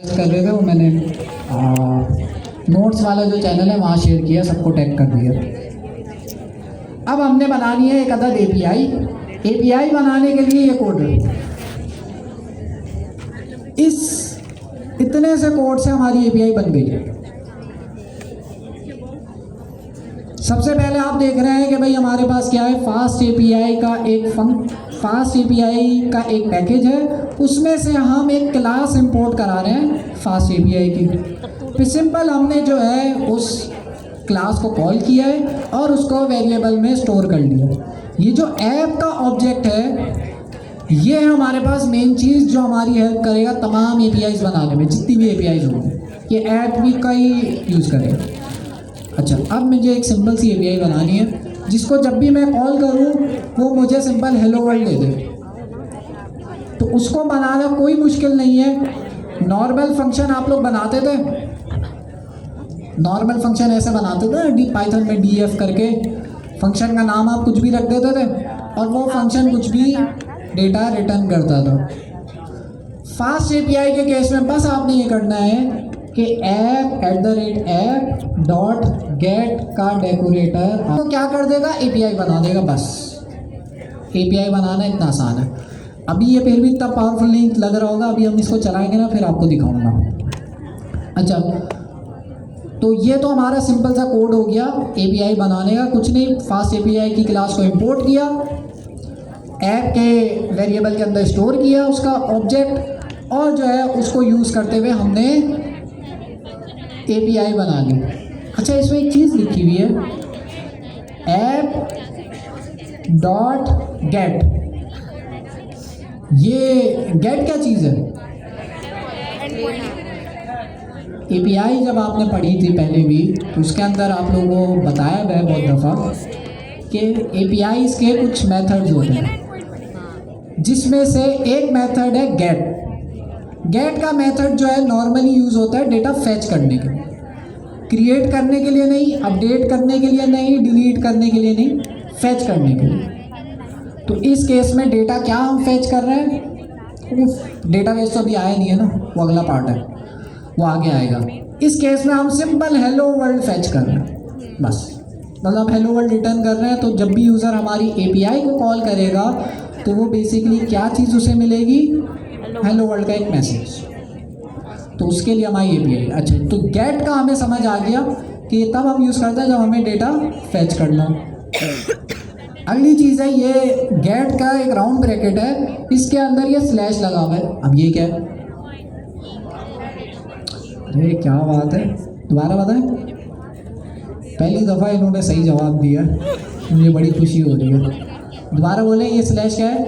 कर रहे थे वो मैंने नोट्स वाला जो चैनल है वहाँ शेयर किया, सबको टैग कर दिया। अब हमने बनानी है एक अदद एपीआई। एपीआई बनाने के लिए ये कोड है। इस इतने से कोड से हमारी एपीआई बन गई है। सबसे पहले आप देख रहे हैं कि भाई हमारे पास क्या है, फास्ट एपीआई का एक पैकेज है, उसमें से हम एक क्लास इंपोर्ट करा रहे हैं फास्ट एपीआई की। फिर सिंपल हमने जो है उस क्लास को कॉल किया है और उसको वेरिएबल में स्टोर कर लिया। ये जो ऐप का ऑब्जेक्ट है, ये हमारे पास मेन चीज़ जो हमारी हेल्प करेगा तमाम एपीआईज बनाने में, जितनी भी एपीआईज होंगी ये ऐप भी का ही यूज़ करेगा। अच्छा, अब मुझे एक सिंपल सी एपीआई बनानी है जिसको जब भी मैं कॉल करूँ वो मुझे सिंपल हेलो वर्ल्ड दे दे। तो उसको बनाना कोई मुश्किल नहीं है। नॉर्मल फंक्शन आप लोग बनाते थे, नॉर्मल फंक्शन ऐसे बनाते थे डी पाइथन में डीएफ करके, फंक्शन का नाम आप कुछ भी रख देते थे और वो फंक्शन कुछ भी डेटा रिटर्न करता था। फास्ट एपीआई के केस में बस आपने ये करना है कि app@app.get का डेकोरेटर आपको क्या कर देगा, एपीआई बना देगा। बस एपीआई बनाना इतना आसान है। अभी ये फिर भी इतना पावरफुल नहीं लग रहा होगा, अभी हम इसको चलाएंगे ना फिर आपको दिखाऊंगा। अच्छा, तो ये तो हमारा सिंपल सा कोड हो गया एपीआई बनाने का। कुछ नहीं, फास्ट एपीआई की क्लास को इंपोर्ट किया, ऐप के वेरिएबल के अंदर स्टोर किया उसका ऑब्जेक्ट, और जो है उसको यूज़ करते हुए हमने एपीआई बना ली। अच्छा, इसमें एक चीज़ लिखी हुई है app.get। ये गेट क्या चीज़ है? एपीआई जब आपने पढ़ी थी पहले भी तो उसके अंदर आप लोगों को बताया गया बहुत दफ़ा कि एपीआईज के कुछ मेथड्स होते हैं, जिसमें से एक मेथड है गेट। गेट का मेथड जो है नॉर्मली यूज़ होता है डेटा फेच करने के लिए, क्रिएट करने के लिए नहीं, अपडेट करने के लिए नहीं, डिलीट करने के लिए नहीं, फेच करने के लिए। तो इस केस में डेटा क्या हम फेच कर रहे हैं, डेटाबेस तो अभी आया नहीं है ना, वो अगला पार्ट है, वो आगे आएगा। इस केस में हम सिंपल हेलो वर्ल्ड फेच कर रहे हैं बस, मतलब हेलो वर्ल्ड रिटर्न कर रहे हैं। तो जब भी यूज़र हमारी एपीआई को कॉल करेगा तो वो बेसिकली क्या चीज़ उसे मिलेगी, हेलो वर्ल्ड का एक मैसेज। तो उसके लिए हमारी एपीआई। अच्छा, तो गेट का हमें समझ आ गया कि ये तब हम यूज़ करते हैं जब हमें डेटा फेच करना। अगली चीज़ है ये गेट का एक राउंड ब्रैकेट है, इसके अंदर ये स्लैश लगा हुआ है। अब ये क्या है, अरे क्या बात है, दोबारा बताएं। पहली दफ़ा इन्होंने सही जवाब दिया, मुझे बड़ी खुशी हो रही है। दोबारा बोलें, ये स्लैश क्या है?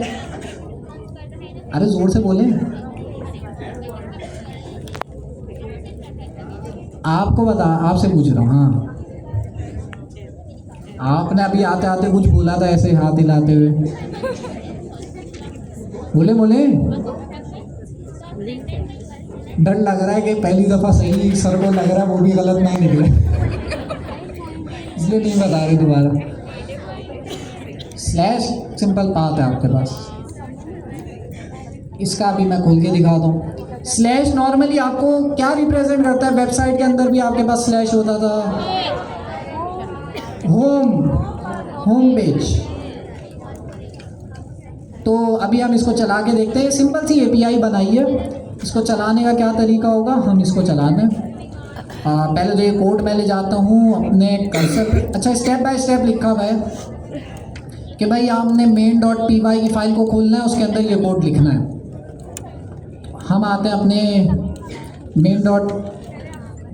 अरे ज़ोर से बोलें। आपको बता, आपसे पूछ रहा हूँ। हाँ, आपने अभी आते आते कुछ बोला था ऐसे हाथ हिलाते हुए, बोले बोले। डर लग रहा है कि पहली दफ़ा सही सर को लग रहा है वो भी गलत नहीं निकले, इसलिए नहीं बता रहे दोबारा। स्लैश सिंपल पाथ है आपके पास, इसका अभी मैं खोल के दिखाता हूँ। स्लैश नॉर्मली आपको क्या रिप्रेजेंट करता है, वेबसाइट के अंदर भी आपके पास स्लैश होता था, होम पेज। तो अभी हम इसको चला के देखते हैं। सिंपल सी एपीआई बनाई है, इसको चलाने का क्या तरीका होगा, हम इसको चलाते हैं। पहले तो ये कोड मैं ले जाता हूँ अपने कर्सर पे। अच्छा, स्टेप बाय स्टेप लिखा हुआ है कि भाई आपने main.py की फाइल को खोलना है, उसके अंदर ये कोड लिखना है। हम आते हैं अपने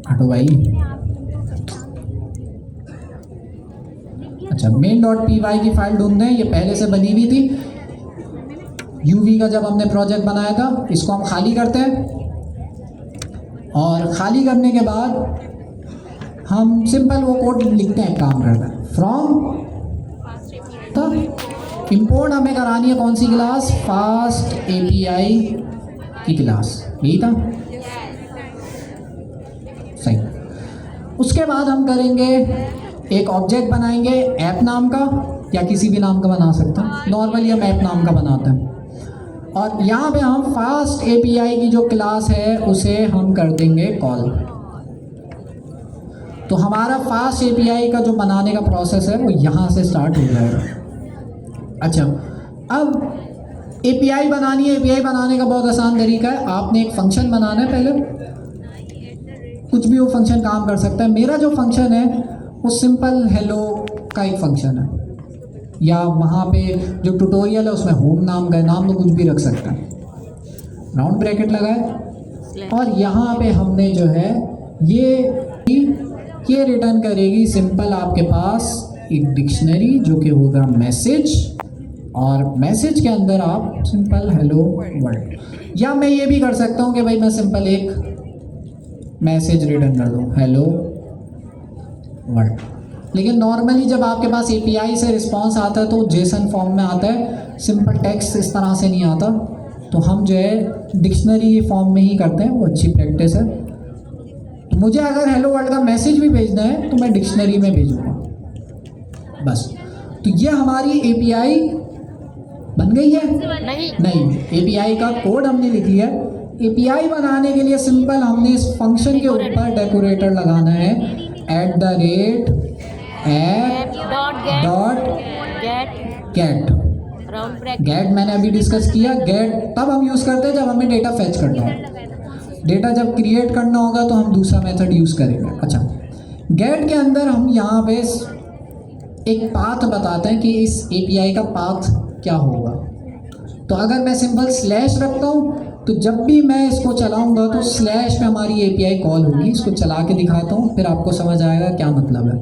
हटो भाई। अच्छा, main.py की फाइल ढूंढते हैं, ये पहले से बनी हुई थी यूवी का जब हमने प्रोजेक्ट बनाया था। इसको हम खाली करते हैं और खाली करने के बाद हम सिंपल वो कोड लिखते हैं, काम करता है। फ्रॉम इंपोर्ट हमें करानी है कौन सी क्लास, फास्ट एपीआई की क्लास, यही था सही। उसके बाद हम करेंगे एक ऑब्जेक्ट बनाएंगे ऐप नाम का, या किसी भी नाम का बना सकते हैं, नॉर्मली हम ऐप नाम का बनाते हैं। और यहाँ पे हम फास्ट एपीआई की जो क्लास है उसे हम कर देंगे कॉल। तो हमारा फास्ट एपीआई का जो बनाने का प्रोसेस है वो यहाँ से स्टार्ट हो जाएगा। अच्छा, अब एपीआई बनानी है। एपीआई बनाने का बहुत आसान तरीका है, आपने एक फंक्शन बनाना है। पहले कुछ भी वो फंक्शन काम कर सकता है। मेरा जो फंक्शन है वो सिंपल हेलो का एक फंक्शन है, या वहाँ पे जो ट्यूटोरियल है उसमें होम नाम का नाम तो कुछ भी रख सकता है। राउंड ब्रैकेट लगाए और यहाँ पे हमने जो है ये रिटर्न करेगी सिंपल आपके पास एक डिक्शनरी जो कि होगा मैसेज, और मैसेज के अंदर आप सिंपल हेलो वर्ल्ड, या मैं ये भी कर सकता हूँ कि भाई मैं सिंपल एक मैसेज रिटर्न कर दूँ हेलो वर्ल्ड। लेकिन नॉर्मली जब आपके पास एपीआई से रिस्पांस आता है तो जेसन फॉर्म में आता है, सिंपल टेक्स्ट इस तरह से नहीं आता। तो हम जो है डिक्शनरी फॉर्म में ही करते हैं, वो अच्छी प्रैक्टिस है। तो मुझे अगर हेलो वर्ल्ड का मैसेज भी भेजना है तो मैं डिक्शनरी में भेजूँगा बस। तो ये हमारी एपीआई बन गई है। नहीं, एपीआई का कोड हमने लिख लिया। एपीआई बनाने के लिए सिंपल हमने इस फंक्शन के ऊपर डेकोरेटर लगाना है @ ऐप डॉट गेट। गेट मैंने अभी डिस्कस किया। गेट तब हम यूज़ करते हैं जब हमें डेटा फेच करना हो। डेटा जब क्रिएट करना होगा तो हम दूसरा मेथड यूज़ करेंगे। अच्छा, गेट के अंदर हम यहाँ पे एक पाथ बताते हैं कि इस एपीआई का पाथ क्या होगा। तो अगर मैं सिंपल स्लैश रखता हूँ तो जब भी मैं इसको चलाऊंगा तो स्लैश में हमारी एपीआई कॉल होगी। इसको चला के दिखाता हूँ, फिर आपको समझ आएगा क्या मतलब है।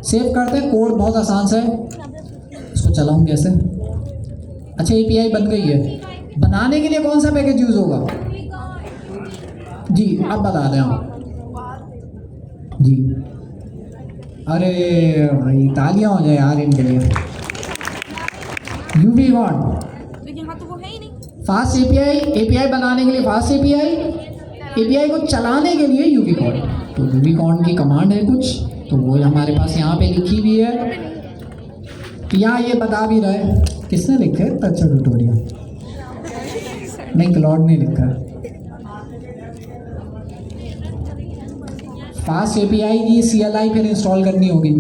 सेव करते हैं, कोड बहुत आसान सा है। इसको चलाऊँ कैसे? अच्छा, एपीआई बन गई है। बनाने के लिए कौन सा पैकेज यूज़ होगा जी, अब बता दें आप जी। अरे भाई तालियां हो जाए यार इनके लिए। यूवी कॉन तो वो है ही नहीं। फास्ट एपीआई बनाने के लिए फास्ट एपीआई को चलाने के लिए यूवी कॉन। तो यूवी कॉन की कमांड है कुछ, तो वो हमारे पास यहाँ पे लिखी हुई है। तो यहाँ ये बता भी रहा है, किसने लिखा है इतना अच्छा ट्यूटोरियल? नहीं, क्लाउड ने लिखा है। फास्ट एपीआई की CLI फिर इंस्टॉल करनी होगी,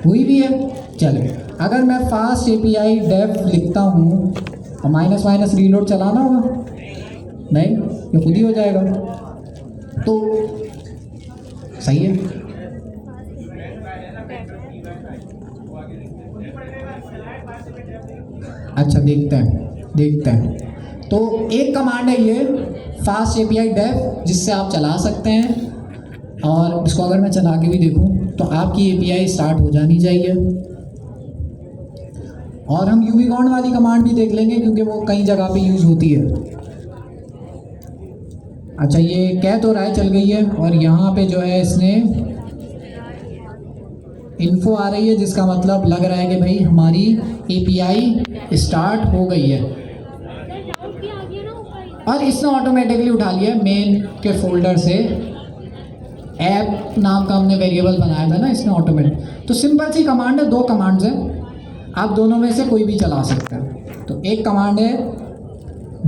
हुई भी है। चलिए, अगर मैं फास्ट एपीआई डेफ लिखता हूँ और माइनस रीलोड चलाना होगा? नहीं, ये खुद ही हो जाएगा। तो सही है। अच्छा, देखते हैं। तो एक कमांड है ये फास्ट एपीआई डेफ, जिससे आप चला सकते हैं। और इसको अगर मैं चला के भी देखूं तो आपकी एपीआई स्टार्ट हो जानी चाहिए। और हम यूवीकॉन वाली कमांड भी देख लेंगे क्योंकि वो कई जगह पे यूज़ होती है। अच्छा, ये कह तो रहा है चल गई है, और यहाँ पे जो है इसने इन्फो आ रही है, जिसका मतलब लग रहा है कि भाई हमारी एपीआई स्टार्ट हो गई है। और इसने ऑटोमेटिकली उठा लिया मेन के फोल्डर से। ऐप नाम का हमने वेरिएबल बनाया था ना, इसने ऑटोमेटिक। तो सिंपल सी कमांड है, 2 कमांड्स हैं, आप दोनों में से कोई भी चला सकते हैं। तो एक कमांड है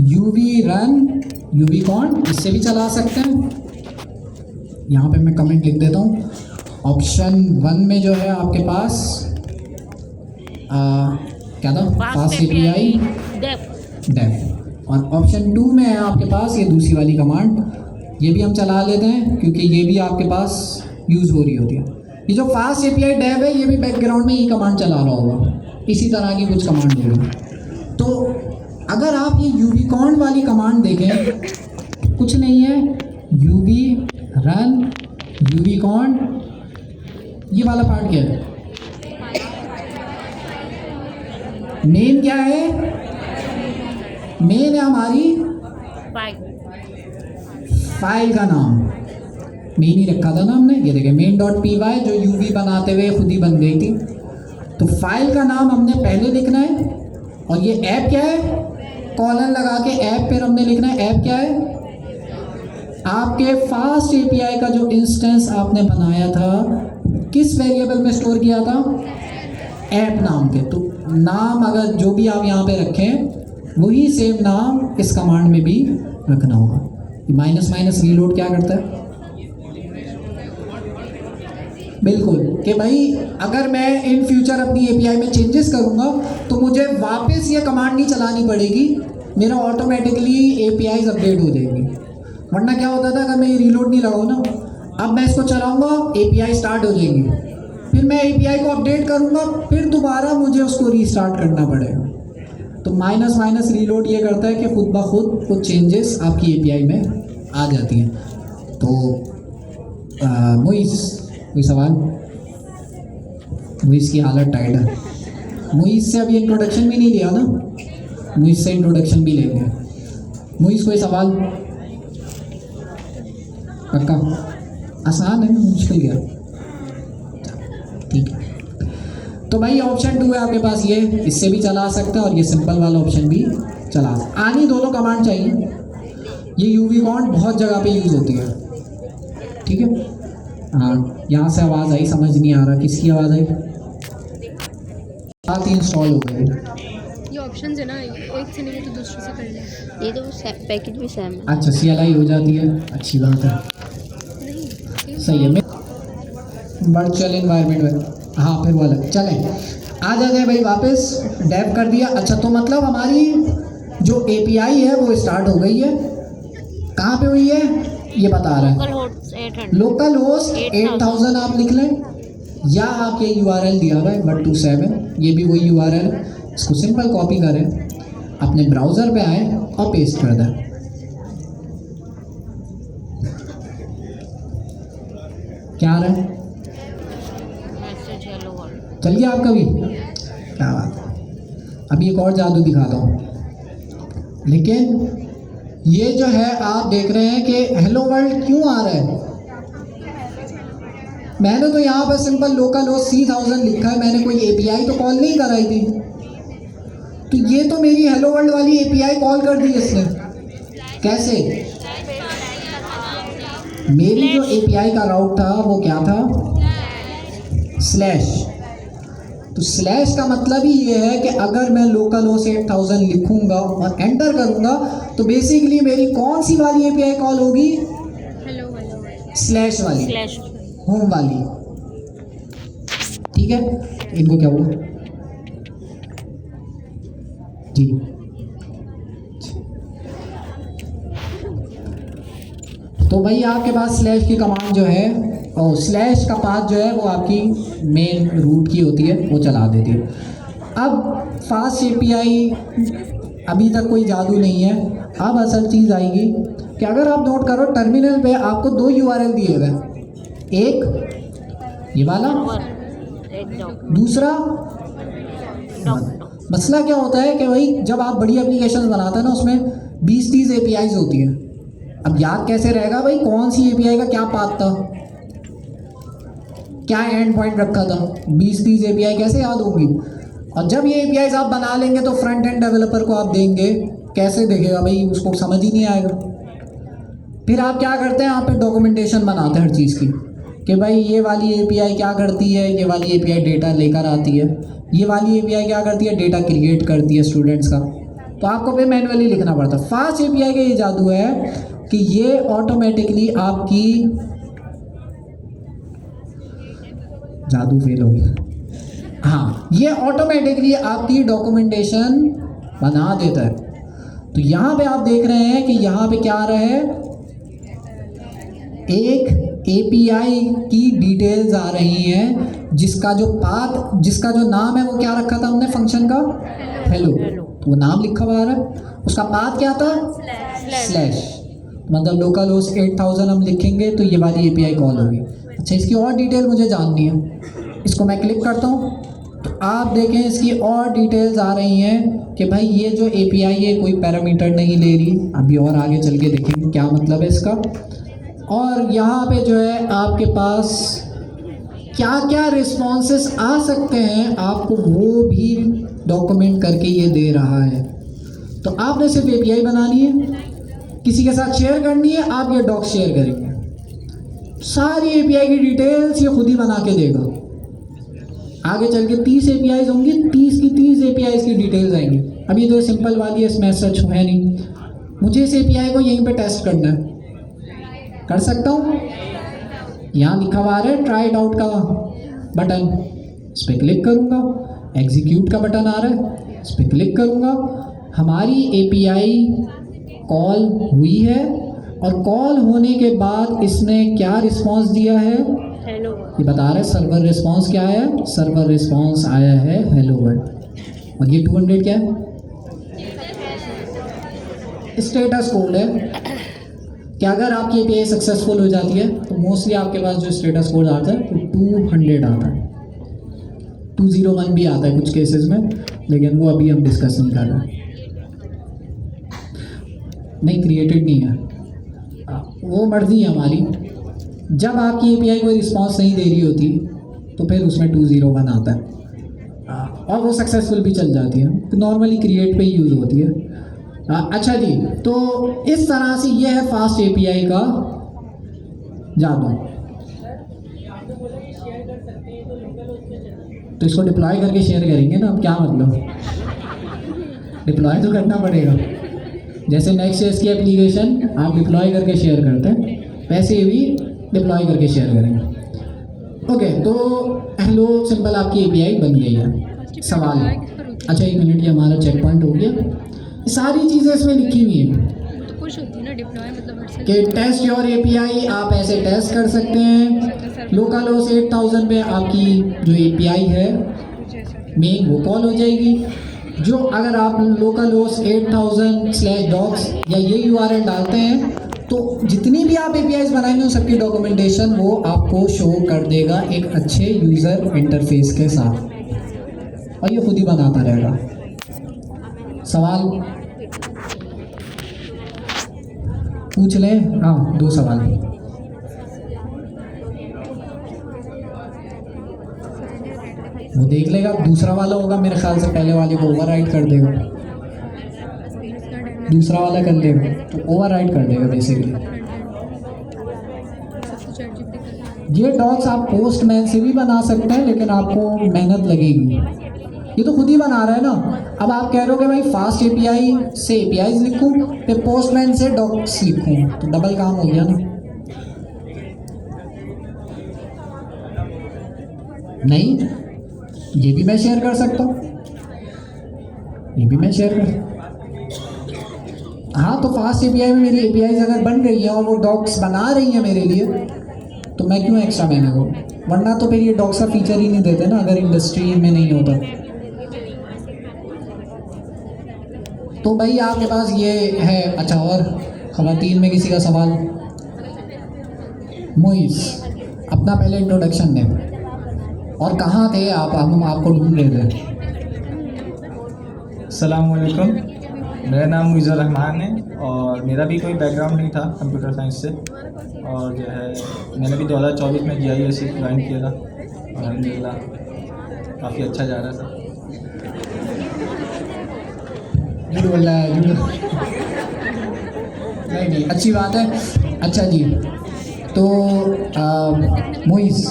यूवी रन यूवीकॉन, इससे भी चला सकते हैं। यहाँ पे मैं कमेंट लिख देता हूँ। ऑप्शन 1 में जो है आपके पास क्या था? Fast API def. और ऑप्शन 2 में है आपके पास ये दूसरी वाली कमांड, ये भी हम चला लेते हैं क्योंकि ये भी आपके पास यूज़ हो रही होती है। ये जो फास्ट एपीआई डेव है, ये भी बैकग्राउंड में ये कमांड चला रहा होगा, इसी तरह की कुछ कमांड होगी। तो अगर आप ये यूवीकॉन वाली कमांड देखें, कुछ नहीं है, यूवी रन यूवीकॉन। ये वाला पार्ट क्या है? मेन क्या है? मेन है हमारी फाइल का नाम। मेन ही रखा था ना हमने, ये देखें main.py, जो यूवी बनाते हुए खुद ही बन गई थी। तो फाइल का नाम हमने पहले लिखना है। और ये ऐप क्या है? कॉलन लगा के ऐप पर हमने लिखना है। ऐप क्या है? आपके फास्ट एपीआई का जो इंस्टेंस आपने बनाया था, किस वेरिएबल में स्टोर किया था? ऐप नाम के। तो नाम अगर जो भी आप यहाँ पे रखें, वही सेम नाम इस कमांड में भी रखना होगा। माइनस माइनस रीलोड क्या करता है? बिल्कुल, कि भाई अगर मैं इन फ्यूचर अपनी एपीआई में चेंजेस करूँगा तो मुझे वापस ये कमांड नहीं चलानी पड़ेगी, मेरा ऑटोमेटिकली एपीआईज अपडेट हो जाएगी। वरना क्या होता था, अगर मैं ये रीलोड नहीं लगाऊँ ना, अब मैं इसको चलाऊँगा, एपीआई स्टार्ट हो जाएगी, फिर मैं एपीआई को अपडेट करूँगा, फिर दोबारा मुझे उसको रीस्टार्ट करना पड़ेगा। तो माइनस माइनस रीलोड ये करता है कि खुद ब खुद कुछ चेंजेस आपकी एपीआई में आ जाती हैं। तो मुइस, कोई सवाल? मुइस की हालत टाइट है। मुइस से अभी इंट्रोडक्शन भी नहीं लिया ना, मुइस से इंट्रोडक्शन भी लेंगे। मुइस कोई सवाल? पक्का? आसान है, मुश्किल क्या? ठीक है, तो भाई ऑप्शन 2 है आपके पास, ये इससे भी चला सकता है और ये सिंपल वाला ऑप्शन भी चला सकता। आनी दोनों कमांड चाहिए। ये यूवी कमांड बहुत जगह पे यूज़ होती है, ठीक है। हाँ, यहाँ से आवाज़ आई, समझ नहीं आ रहा किसकी आवाज़ आई। साथ ही इंस्टॉल हो गए। ये ऑप्शन है ना, एक से नहीं तो दूसरे से कर लें। ये तो पैकेज भी सेम है। अच्छा, CLI हो जाती है, अच्छी बात है, सही है। वर्चुअल इन्वायरमेंट में, हाँ फिर वो अलग। चलें, आ जाते हैं भाई वापस। डेव कर दिया। अच्छा, तो मतलब हमारी जो API है वो स्टार्ट हो गई है। कहाँ पे हुई है ये बता रहा है। लोकल होस्ट 8000 आप लिख लें, या आप ये URL दिया हुआ है 127, ये भी वही URL है। इसको सिंपल कॉपी करें, अपने ब्राउज़र पे आए और पेस्ट कर दें। क्या आ रहा है? चल गया आपका भी? क्या बात है। अभी एक और जादू दिखाता हूँ। लेकिन ये जो है आप देख रहे हैं कि हेलो वर्ल्ड क्यों आ रहा है। मैंने तो यहाँ पर सिंपल लोकल होस्ट 3000 लिखा है, मैंने कोई API तो कॉल नहीं कराई थी। तो ये तो मेरी हेलो वर्ल्ड वाली API कॉल कर दी इसने। कैसे? मेरी जो API का राउट था वो क्या था? स्लैश। तो स्लैश का मतलब ही ये है कि अगर मैं लोकल होस्ट 8000 लिखूंगा और एंटर करूंगा तो बेसिकली मेरी कौन सी वाली API कॉल होगी? स्लैश वाली, होम वाली, ठीक है। इनको क्या हुआ जी? तो भाई आपके पास स्लैश की कमांड जो है, और स्लैश का पाथ जो है वो आपकी मेन रूट की होती है, वो चला देती है। अब फास्ट API अभी तक कोई जादू नहीं है। अब असल चीज़ आएगी कि अगर आप नोट करो, टर्मिनल पे आपको 2 URL दिए हुए हैं, एक ये वाला, दूसरा। मसला क्या होता है कि भाई जब आप बड़ी एप्लीकेशन बनाते हैं ना, उसमें 20-30 APIs होती हैं। अब याद कैसे रहेगा भाई कौन सी API का क्या पाथ था, क्या एंड पॉइंट रखा था? 20-30 API कैसे याद होगी? और जब ये APIs आप बना लेंगे तो फ्रंट एंड डेवलपर को आप देंगे, कैसे देखेगा भाई? उसको समझ ही नहीं आएगा। फिर आप क्या करते हैं, आप पे डॉक्यूमेंटेशन बनाते हैं हर चीज़ की, कि भाई ये वाली API क्या करती है, ये वाली API डेटा लेकर आती है, ये वाली API क्या करती है, डेटा क्रिएट करती है स्टूडेंट्स का। तो आपको फिर मैनुअली लिखना पड़ता है। फास्ट API का ये जादू है कि ये ऑटोमेटिकली आपकी, जादू फेल हो गया, हाँ, ये ऑटोमेटिकली आपकी डॉक्यूमेंटेशन बना देता है। तो यहाँ पे आप देख रहे हैं कि यहाँ पे क्या आ रहा है, एक API की डिटेल्स आ रही हैं, जिसका जो पाथ, जिसका जो नाम है वो क्या रखा था हमने फंक्शन का, हेलो। तो वो नाम लिखा हुआ आ रहा है, उसका पाथ क्या था, स्लैश। मतलब लोकल होस्ट 8000 हम लिखेंगे तो ये वाली API कॉल होगी। अच्छा, इसकी और डिटेल मुझे जाननी है, इसको मैं क्लिक करता हूँ तो आप देखें इसकी और डिटेल्स आ रही हैं कि भाई ये जो API है कोई पैरामीटर नहीं ले रही। अभी और आगे चल के देखेंगे क्या मतलब है इसका। और यहाँ पे जो है आपके पास क्या क्या रिस्पॉन्सेस आ सकते हैं, आपको वो भी डॉक्यूमेंट करके ये दे रहा है। तो आपने सिर्फ API बनानी है, किसी के साथ शेयर करनी है, आप ये डॉक शेयर करेंगे, सारी API की डिटेल्स ये खुद ही बना के देगा। आगे चल के 30 APIs होंगी, 30 की 30 APIs की डिटेल्स आएंगी। अब ये तो सिंपल वाली है, इसमें सच है नहीं। मुझे इस API को यहीं पे टेस्ट करना है, कर सकता हूँ। यहाँ लिखा हुआ है ट्राई इट आउट का बटन, इस पर क्लिक करूँगा। एग्जीक्यूट का बटन आ रहा है, इस पर क्लिक करूँगा। हमारी API कॉल हुई है और कॉल होने के बाद इसने क्या रिस्पांस दिया है, हेलो ये बता रहा है सर्वर रिस्पांस क्या आया है। सर्वर रिस्पांस आया है हेलो वर्ल्ड। और ये 200 क्या है, स्टेटस कोड है कि अगर आपकी API सक्सेसफुल हो जाती है तो मोस्टली आपके पास जो स्टेटस कोड आता है वो 200 आता है। 201 भी आता है कुछ केसेस में, लेकिन वो अभी हम डिस्कस नहीं कर रहे हैं। नहीं, क्रिएटेड नहीं है, वो मर्जी है हमारी। जब आपकी API कोई रिस्पांस नहीं दे रही होती तो फिर उसमें 201 आता है और वो सक्सेसफुल भी चल जाती है, तो नॉर्मली क्रिएट पे ही यूज़ होती है। अच्छा जी, तो इस तरह से ये है फास्ट API का जादू। तो इसको डिप्लॉय करके शेयर करेंगे ना, अब क्या मतलब, डिप्लॉय तो करना पड़ेगा। जैसे नेक्स्ट की एप्लीकेशन आप डिप्लॉय करके शेयर करते हैं, वैसे ही भी डिप्लॉय करके शेयर करेंगे। ओके, तो हेलो सिंपल आपकी API बन गई है। सवाल, अच्छा 1 मिनट, ये हमारा चेक पॉइंट हो गया। ये सारी चीज़ें इसमें लिखी हुई हैं तो कुछ होती है ना डिप्लॉय मतलब हर कि टेस्ट योर API, आप ऐसे टेस्ट कर सकते हैं। लोकल होस्ट 8000 पे आपकी जो API है मेन वो कॉल हो जाएगी। जो अगर आप लोकल होस्ट 8000/docs या ये URL डालते हैं तो जितनी भी आप APIs बनाएंगे उन सबकी डॉक्यूमेंटेशन वो आपको शो कर देगा एक अच्छे यूज़र इंटरफेस के साथ, और ये खुद ही बनाता रहेगा। सवाल पूछ लें? हाँ, 2 सवाल। वो देख लेगा, दूसरा वाला होगा मेरे ख्याल से पहले वाले को ओवरराइड कर देगा, दूसरा वाला कर लेगा तो ओवरराइड कर देगा बेसिकली। ये डॉक्स आप पोस्टमैन से भी बना सकते हैं, लेकिन आपको मेहनत लगेगी। ये तो खुद ही बना रहा है ना। अब आप कह रहे हो कि भाई फास्ट API से APIs लिखूं, फिर पोस्टमैन से डॉक्स लिखूं, तो डबल काम हो गया ना। नहीं, ये भी मैं शेयर कर सकता हूँ, ये भी मैं शेयर कर। हाँ, तो फास्ट API में मेरी APIs अगर बन रही है और वो डॉक्स बना रही है मेरे लिए, तो मैं क्यों एक्स्ट्रा महंगा करूँ? वरना तो फिर ये डॉक्स का फीचर ही नहीं देते ना, अगर इंडस्ट्री में नहीं होता। तो भाई आपके पास ये है। अच्छा, और ख़वातीन में किसी का सवाल? मोइस, अपना पहले इंट्रोडक्शन दें और कहाँ थे आप, हम आपको ढूंढ रहे थे। अस्सलाम वालेकुम, मेरा नाम मुइज़ुर रहमान है और मेरा भी कोई बैकग्राउंड नहीं था कंप्यूटर साइंस से, और जो है मैंने भी 2024 में GIS ज्वाइन किया था। अल्हम्दुलिल्लाह काफ़ी अच्छा जा रहा था। झूठ बोल रहा है, झूठ। नहीं, अच्छी बात है। अच्छा जी, तो मोइस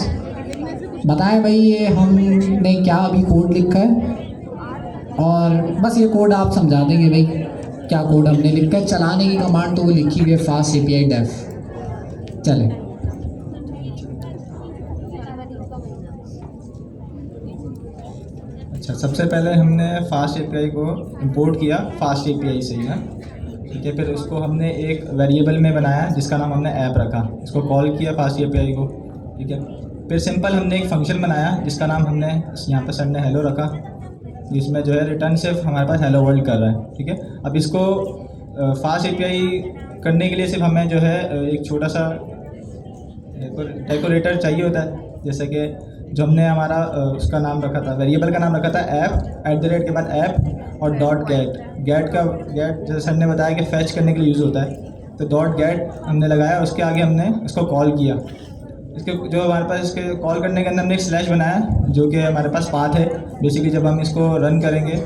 बताएं भाई, ये हमने क्या अभी कोड लिखा है, और बस ये कोड आप समझा देंगे भाई क्या कोड हमने लिखा है। चलाने की कमांड तो वो लिखी हुई है फास्ट API डेफ। चलें, अच्छा, सबसे पहले हमने फास्ट API को इंपोर्ट किया फास्ट API से ही ना, ठीक है। फिर उसको हमने एक वेरिएबल में बनाया जिसका नाम हमने ऐप रखा, इसको कॉल किया फास्ट API को, ठीक है। फिर सिंपल हमने एक फंक्शन बनाया जिसका नाम हमने यहाँ पर सर ने हेलो रखा, जिसमें जो है रिटर्न सिर्फ हमारे पास हेलो वर्ल्ड कर रहा है, ठीक है। अब इसको फास्ट API करने के लिए सिर्फ हमें जो है एक छोटा सा डेकोरेटर चाहिए होता है, जैसे कि जो हमने हमारा उसका नाम रखा था, वेरिएबल का नाम रखा था ऐप, @ के बाद ऐप और .get का जैसे सर ने बताया कि फैच करने के लिए यूज़ होता है, तो .get हमने लगाया, उसके आगे हमने इसको कॉल किया। इसके जो हमारे पास इसके कॉल करने के अंदर हमने एक स्लैश बनाया जो कि हमारे पास पाथ है। बेसिकली जब हम इसको रन करेंगे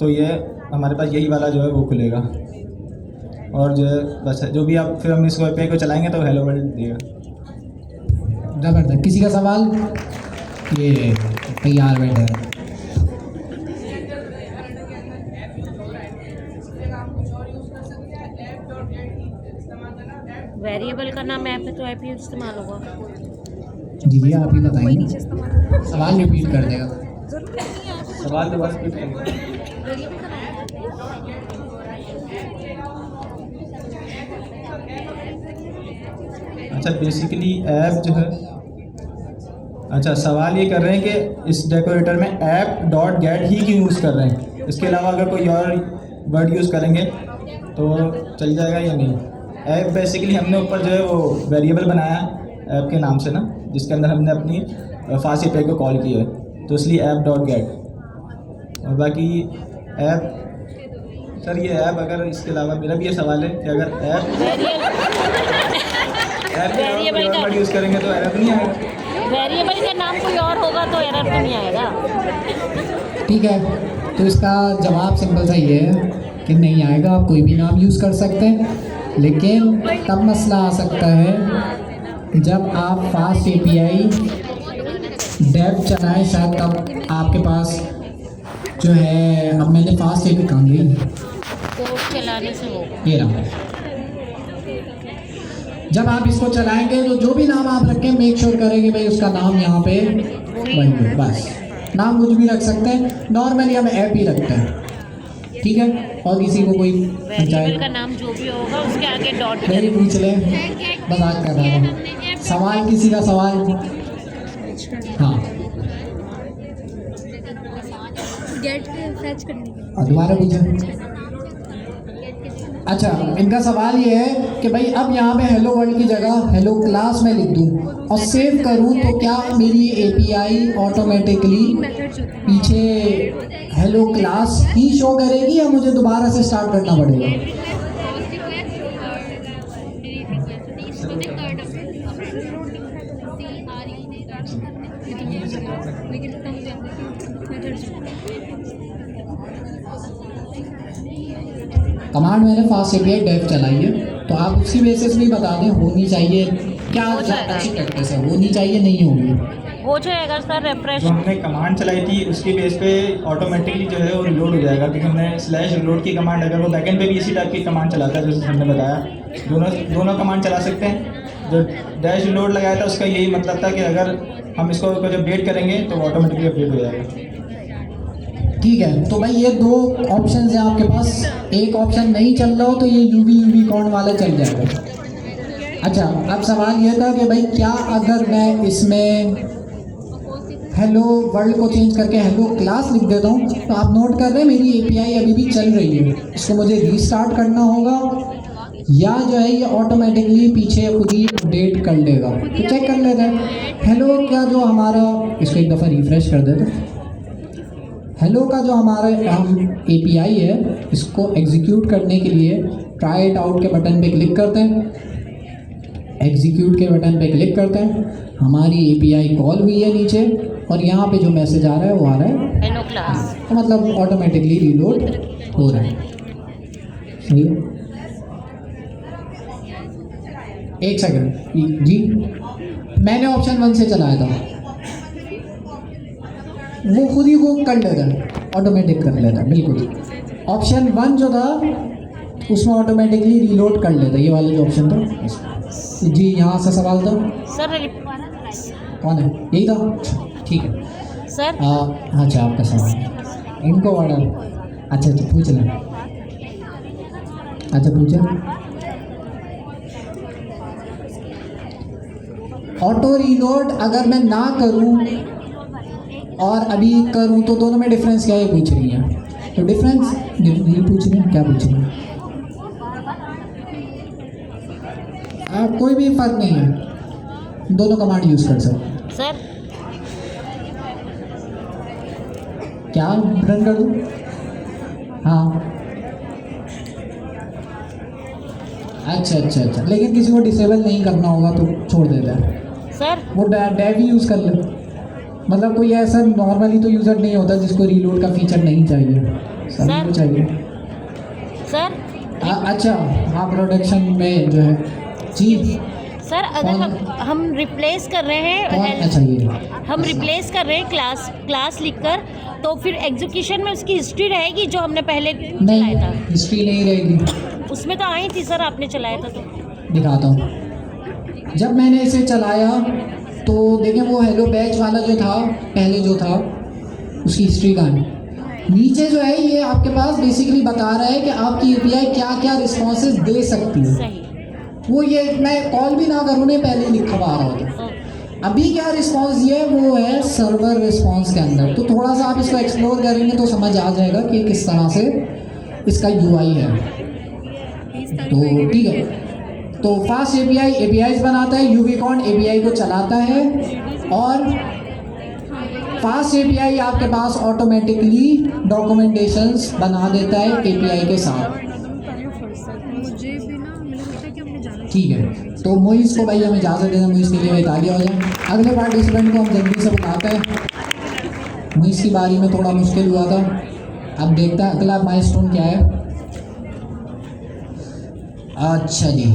तो ये हमारे पास यही वाला जो है वो खुलेगा, और जो है बस जो भी आप फिर हम इसको API को चलाएंगे तो हेलो वर्ल्ड देगा। ज़बरदस्त। किसी का सवाल? ये तैयार बैठे हैं। वेरिएबल का नाम ऐप है तो ऐप ही इस्तेमाल होगा। जी जी आप ही कोई बताएंगे, नीचे इस्तेमाल सवाल रिपीट कर देगा। जरूरी नहीं है आप सवाल तो बस कुछ नहीं। वेरिएबल का नाम अच्छा बेसिकली ऐप जो है, अच्छा सवाल ये कर रहे हैं कि इस डेकोरेटर में ऐप डॉट गेट ही क्यों यूज़ कर रहे हैं, इसके अलावा अगर कोई और वर्ड यूज़ करेंगे तो चल जाएगा या नहीं। ऐप बेसिकली हमने ऊपर जो है वो वेरिएबल बनाया ऐप के नाम से ना, जिसके अंदर हमने अपनी फास्ट एपीआई को कॉल किया है, तो इसलिए ऐप डॉट गेट। और बाकी ऐप सर ये ऐप अगर इसके अलावा मेरा भी ये सवाल है कि अगर वेरिएबल का वर्ड यूज़ करेंगे तो एरर नहीं आएगा। वेरिएबल का नाम कोई और होगा तो एरर तो नहीं आएगा। ठीक है, तो इसका जवाब सिंपल सा ये है कि नहीं आएगा। आप कोई भी नाम यूज़ कर सकते हैं, लेकिन तब मसला आ सकता है जब आप फास्ट एपीआई डेव चलाएं, शायद तब आपके पास जो है, अब मैंने फास्ट एपी कहाँ गई, कोड चलाने से होगा। ये रहा। जब आप इसको चलाएंगे तो जो भी नाम आप रखें मेक श्योर करें कि भाई उसका नाम यहाँ पे वही है। बस नाम कुछ भी रख सकते हैं, नॉर्मली हम ऐप ही रखते हैं, ठीक है। और किसी को कोई वेरिएबल का नाम जो भी होगा उसके आगे डॉट मेरी पूछ ले, मजाक कर रहा हूँ। सवाल किसी का सवाल, हाँ गेट फैच करने के और दोबारा पूछे। अच्छा, इनका सवाल ये है कि भाई अब यहाँ पे हेलो वर्ल्ड की जगह हेलो क्लास में लिख दूँ और सेव करूँ, तो क्या मेरी एपीआई ऑटोमेटिकली मेथड्स होते हैं। पीछे हेलो क्लास ही शो करेगी या मुझे दोबारा से स्टार्ट करना पड़ेगा? लेकिन मेथड्स कमांड मैंने फास्ट एपीआई डेव चलाई है, तो आप उसी बेसिस भी बता दें होनी चाहिए क्या हो जाएगा। अच्छी प्रैक्टिस है, होनी चाहिए नहीं होगी। हो जाएगा सर रिफ्रेश। जो हमने कमांड चलाई थी उसके बेस पे ऑटोमेटिकली जो है वो रिलोड हो जाएगा, क्योंकि हमने स्लैश रिलोड की कमांड, अगर वो बैकएंड पे भी इसी टाइप की कमांड चलाता है जैसे हमने बताया, दोनों कमांड चला सकते हैं। जो डैश रिलोड लगाया था उसका यही मतलब था कि अगर हम इसको जब अपडेट करेंगे तो ऑटोमेटिकली अपडेट हो जाएगा। ठीक है, तो भाई ये दो ऑप्शन है आपके पास, एक ऑप्शन नहीं चल रहा हो तो ये यूवी कॉन वाला चल जाएगा। अच्छा, अब सवाल ये था कि भाई क्या अगर मैं इसमें हेलो वर्ल्ड को चेंज करके हेलो क्लास लिख देता हूँ, तो आप नोट कर रहे हैं मेरी एपीआई अभी भी चल रही है, इसको मुझे रीस्टार्ट करना होगा या जो है ये ऑटोमेटिकली पीछे खुद ही अपडेट कर लेगा। तो चेक कर लेते हैं हेलो क्या जो हमारा, इसको एक दफ़ा रिफ्रेश कर देते हैं। हेलो का जो हमारा एपीआई है, इसको एग्जीक्यूट करने के लिए ट्राई इट आउट के बटन पे क्लिक करते हैं। एग्जीक्यूट के बटन पे क्लिक करते हैं, हमारी एपीआई कॉल हुई है नीचे, और यहाँ पे जो मैसेज आ रहा है वो आ रहा है हेलो क्लास। तो मतलब ऑटोमेटिकली रीलोड हो रहा है। सही है, एक सेकंड जी, मैंने ऑप्शन 1 से चलाया था, वो खुद ही वो कर लेता है, ऑटोमेटिक कर लेता है बिल्कुल। ऑप्शन 1 जो था उसमें ऑटोमेटिकली रीलोड कर लेता है, ये वाला जो ऑप्शन था जी। यहाँ से सवाल था सर कौन है, यही था, ठीक है सर अच्छा आपका सवाल इनको ऑर्डर, अच्छा पूछ लें, अच्छा पूछे। ऑटो रीलोड अगर मैं ना करूं और अभी करूं तो दोनों में डिफरेंस क्या है पूछ रही है, तो डिफरेंस ये पूछ रही है, क्या पूछ रही है? कोई भी फर्क नहीं है, दोनों कमांड यूज कर सकते हैं। सर क्या रन कर दूं? हाँ अच्छा, लेकिन किसी को डिसेबल नहीं करना होगा तो छोड़ देता है सर वो डेव ही यूज़ कर ले। मतलब कोई ऐसा नॉर्मली तो यूज़र नहीं होता जिसको रीलोड का फीचर नहीं चाहिए, सभी को चाहिए। सर अच्छा हाँ, प्रोडक्शन में जो है जी सर अगर हम रिप्लेस कर रहे हैं, अच्छा ये हम रिप्लेस कर रहे हैं क्लास लिखकर, तो फिर एग्जीक्यूशन में उसकी हिस्ट्री रहेगी जो हमने पहले चलाया नहीं, था। हिस्ट्री नहीं रहेगी, उसमें तो आई थी सर, आपने चलाया था तो। दिखाता हूँ। जब मैंने इसे चलाया तो देखें वो हेलो बैच वाला जो था पहले जो था उसकी हिस्ट्री का है। नीचे जो है ये आपके पास बेसिकली बता रहा है कि आपकी एपीआई क्या क्या रिस्पॉन्सेज दे सकती है। सही। वो ये मैं कॉल भी ना करूँ ने पहले लिखवा रहा होता। अभी क्या रिस्पॉन्स दिया है वो है सर्वर रिस्पॉन्स के अंदर। तो थोड़ा सा आप इसको एक्सप्लोर करेंगे तो समझ आ जाएगा कि किस तरह से इसका यूआई है। तो ठीक है, तो फास्ट एपीआई एपीआईज बनाता है, यूवीकॉन एपीआई को चलाता है और फास्ट एपीआई आपके पास ऑटोमेटिकली डॉक्यूमेंटेशंस बना देता है एपीआई के साथ। मुझे भी ना मुझे लगता है कि हमने जाना ठीक है, तो मोइस को भाई हमें इजाज़त देना, मोइस के लिए भाई तालियां हो जाए। अगले पार्टिसिपेंट को हम जल्दी से बुलाते हैं। मोइस की बारी में थोड़ा मुश्किल हुआ था, अब देखते हैं अगला माइलस्टोन क्या है। अच्छा जी,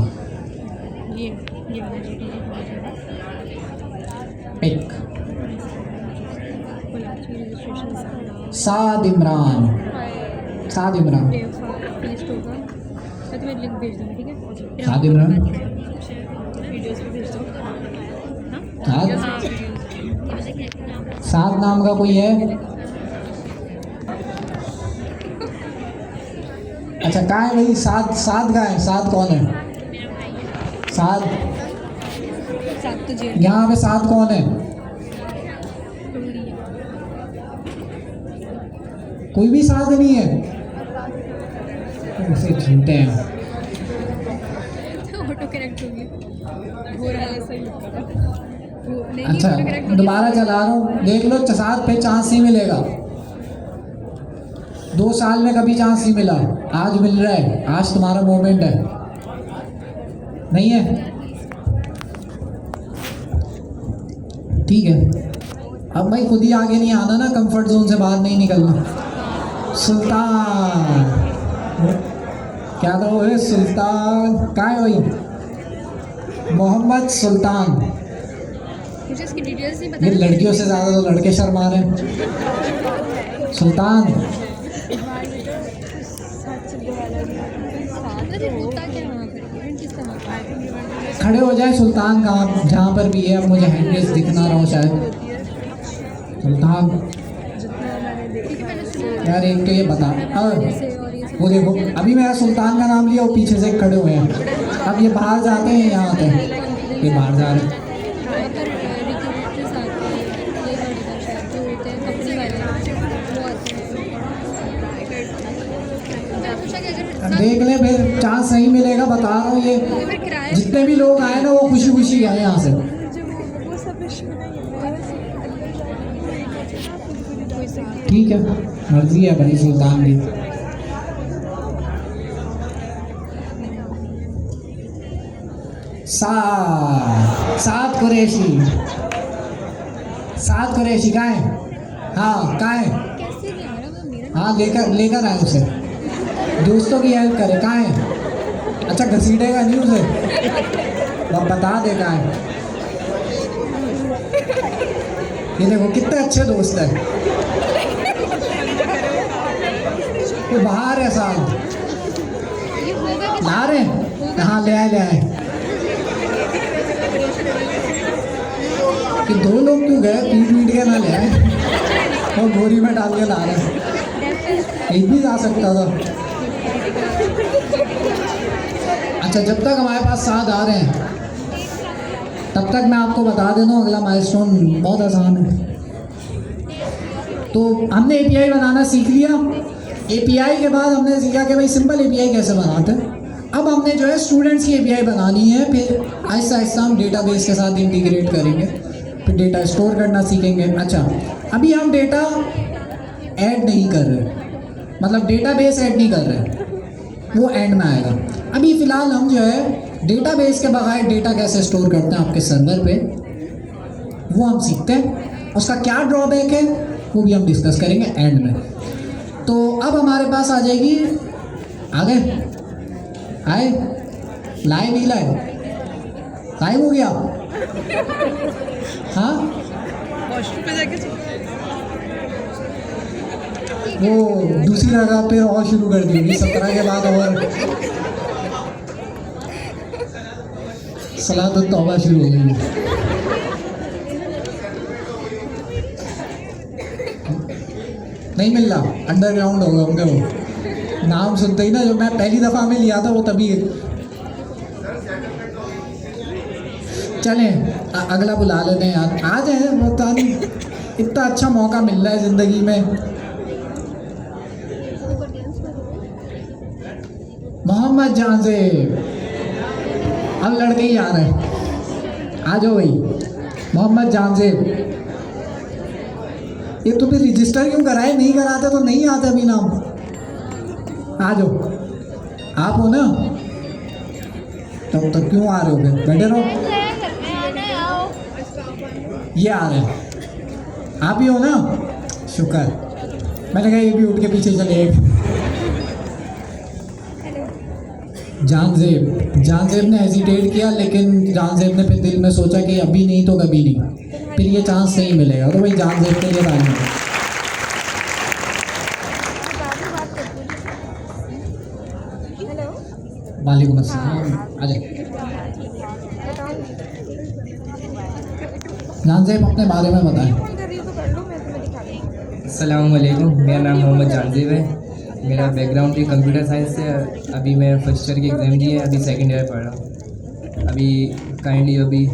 पिक साद इमरान। साद इमरान, लिस्ट होगा, मैं तुम्हें लिंक भेज दूँगी, ठीक है? साद इमरान, वीडियोस पे भेज दो। साद साद नाम का कोई है? अच्छा कहाँ है भाई साद? साद कहाँ है? साद कौन है? साद साथ तो जेल यहाँ पे साद कौन है? कोई भी साथ नहीं है, उसे झूठे हैं। ऑटो करेक्ट होगी, हो रहा है सही नहीं। अच्छा दोबारा चला रहा हूँ, देख लो साथ पे चांस नहीं मिलेगा। 2 साल में कभी चांस नहीं मिला, आज मिल रहा है, आज तुम्हारा मोमेंट है। नहीं है? ठीक है, अब भाई खुद ही आगे नहीं आना ना, कंफर्ट जोन से बाहर नहीं निकलना। सुल्तान, क्या था वो है? सुल्तान कहाँ है भाई? मोहम्मद सुल्तान। मुझे इसकी डिटेल्स नहीं ये पता। लड़कियों से ज़्यादा तो लड़के शर्मा रहे हैं। सुल्तान अरे होता क्या वहाँ पर? इवेंट किसका होता है? खड़े हो जाए सुल्तान कहाँ जहाँ पर भी है। अब मुझे हैंडरेस दिख ना रहा हो शायद। सुल्तान यार एक तो ये बता, वो देखो अभी मेरा सुल्तान का नाम लिया, वो पीछे से खड़े हुए हैं। अब ये बाहर जाते हैं, यहाँ आते हैं, ये बाहर जा रहे हैं। अब देख ले फिर चांस नहीं मिलेगा, बता रहा हूँ। ये जितने भी लोग आए ना वो खुशी खुशी गए यहाँ से। ठीक है, मर्जी है भाई सुल्तान की। सात कुरैशी, सात कुरैशी कहाँ है? हाँ कहाँ है? हाँ लेकर आए उसे, दोस्तों की हेल्प करे। कहाँ है? अच्छा घसीटेगा नहीं उसे, अब बता दे कहाँ है। ये देखो कितने अच्छे दोस्त हैं। ये बाहर है साथ ला रहे हैं। हाँ ले आए कि 2 लोग क्यों गए? पीट के ना ले आए और बोरी में डाल के ला रहे हैं। एक भी जा सकता था। अच्छा जब तक हमारे पास साथ आ रहे हैं तब तक मैं आपको बता देता हूँ अगला माइलस्टोन बहुत आसान है। तो हमने एपीआई बनाना सीख लिया। एपीआई के बाद हमने सीखा कि भाई सिंपल एपीआई कैसे बनाते हैं। अब हमने जो है स्टूडेंट्स की एपीआई बनानी है। फिर आहिस्ता आहिस्ता हम डेटाबेस के साथ इंटीग्रेट करेंगे, फिर डेटा स्टोर करना सीखेंगे। अच्छा अभी हम डेटा ऐड नहीं कर रहे, मतलब डेटाबेस ऐड नहीं कर रहे, वो एंड में आएगा। अभी फ़िलहाल हम जो है डेटाबेस के बगैर डेटा कैसे स्टोर करते हैं आपके सर्वर पे, वो हम सीखते हैं। उसका क्या ड्रॉबैक है वो भी हम डिस्कस करेंगे एंड में। तो अब हमारे पास आ जाएगी, आगे आए लाए नहीं लाए, गायब हो गया। हाँ वो दूसरी जगह पे और शुरू कर दी 17 के बाद। और सलात तौबा शुरू हो गई है। नहीं मिल रहा, अंडरग्राउंड होगा उनका वो। नाम सुनते ही ना, जो मैं पहली दफ़ा में लिया था वो तभी। चलें अगला बुला लेते हैं यार, आ जाए। पता नहीं इतना अच्छा मौका मिल रहा है ज़िंदगी में। मोहम्मद जांजेब, अब लड़के ही आ रहे हैं, आ जाओ भाई। मोहम्मद जांजेब, ये तो फिर रजिस्टर क्यों कराए? नहीं कराते तो नहीं आता अभी नाम। आ जाओ, आप हो ना, तब क्यों आ रहे हो? फिर बैठे रहो। ये आ रहे हैं, आप ही हो ना? शुक्र, मैंने कहा ये भी उठ के पीछे चले। जांजेब ने हेजिटेट किया, लेकिन जांजेब ने फिर दिल में सोचा कि अभी नहीं तो कभी नहीं, फिर ये चांस नहीं मिलेगा। तो भाई जांजेब के लिए ताली। वालेकुम अस्सलाम, आ जाए। जांजेब अपने बारे में बताएं। अस्सलाम वालेकुम, मेरा नाम मोहम्मद जांजेब है। मेरा बैकग्राउंड भी कंप्यूटर साइंस से। अभी मैं फर्स्ट ईयर की एग्ज़ाम दी है, अभी सेकंड ईयर पढ़ रहा हूँ। अभी काइंडली अभी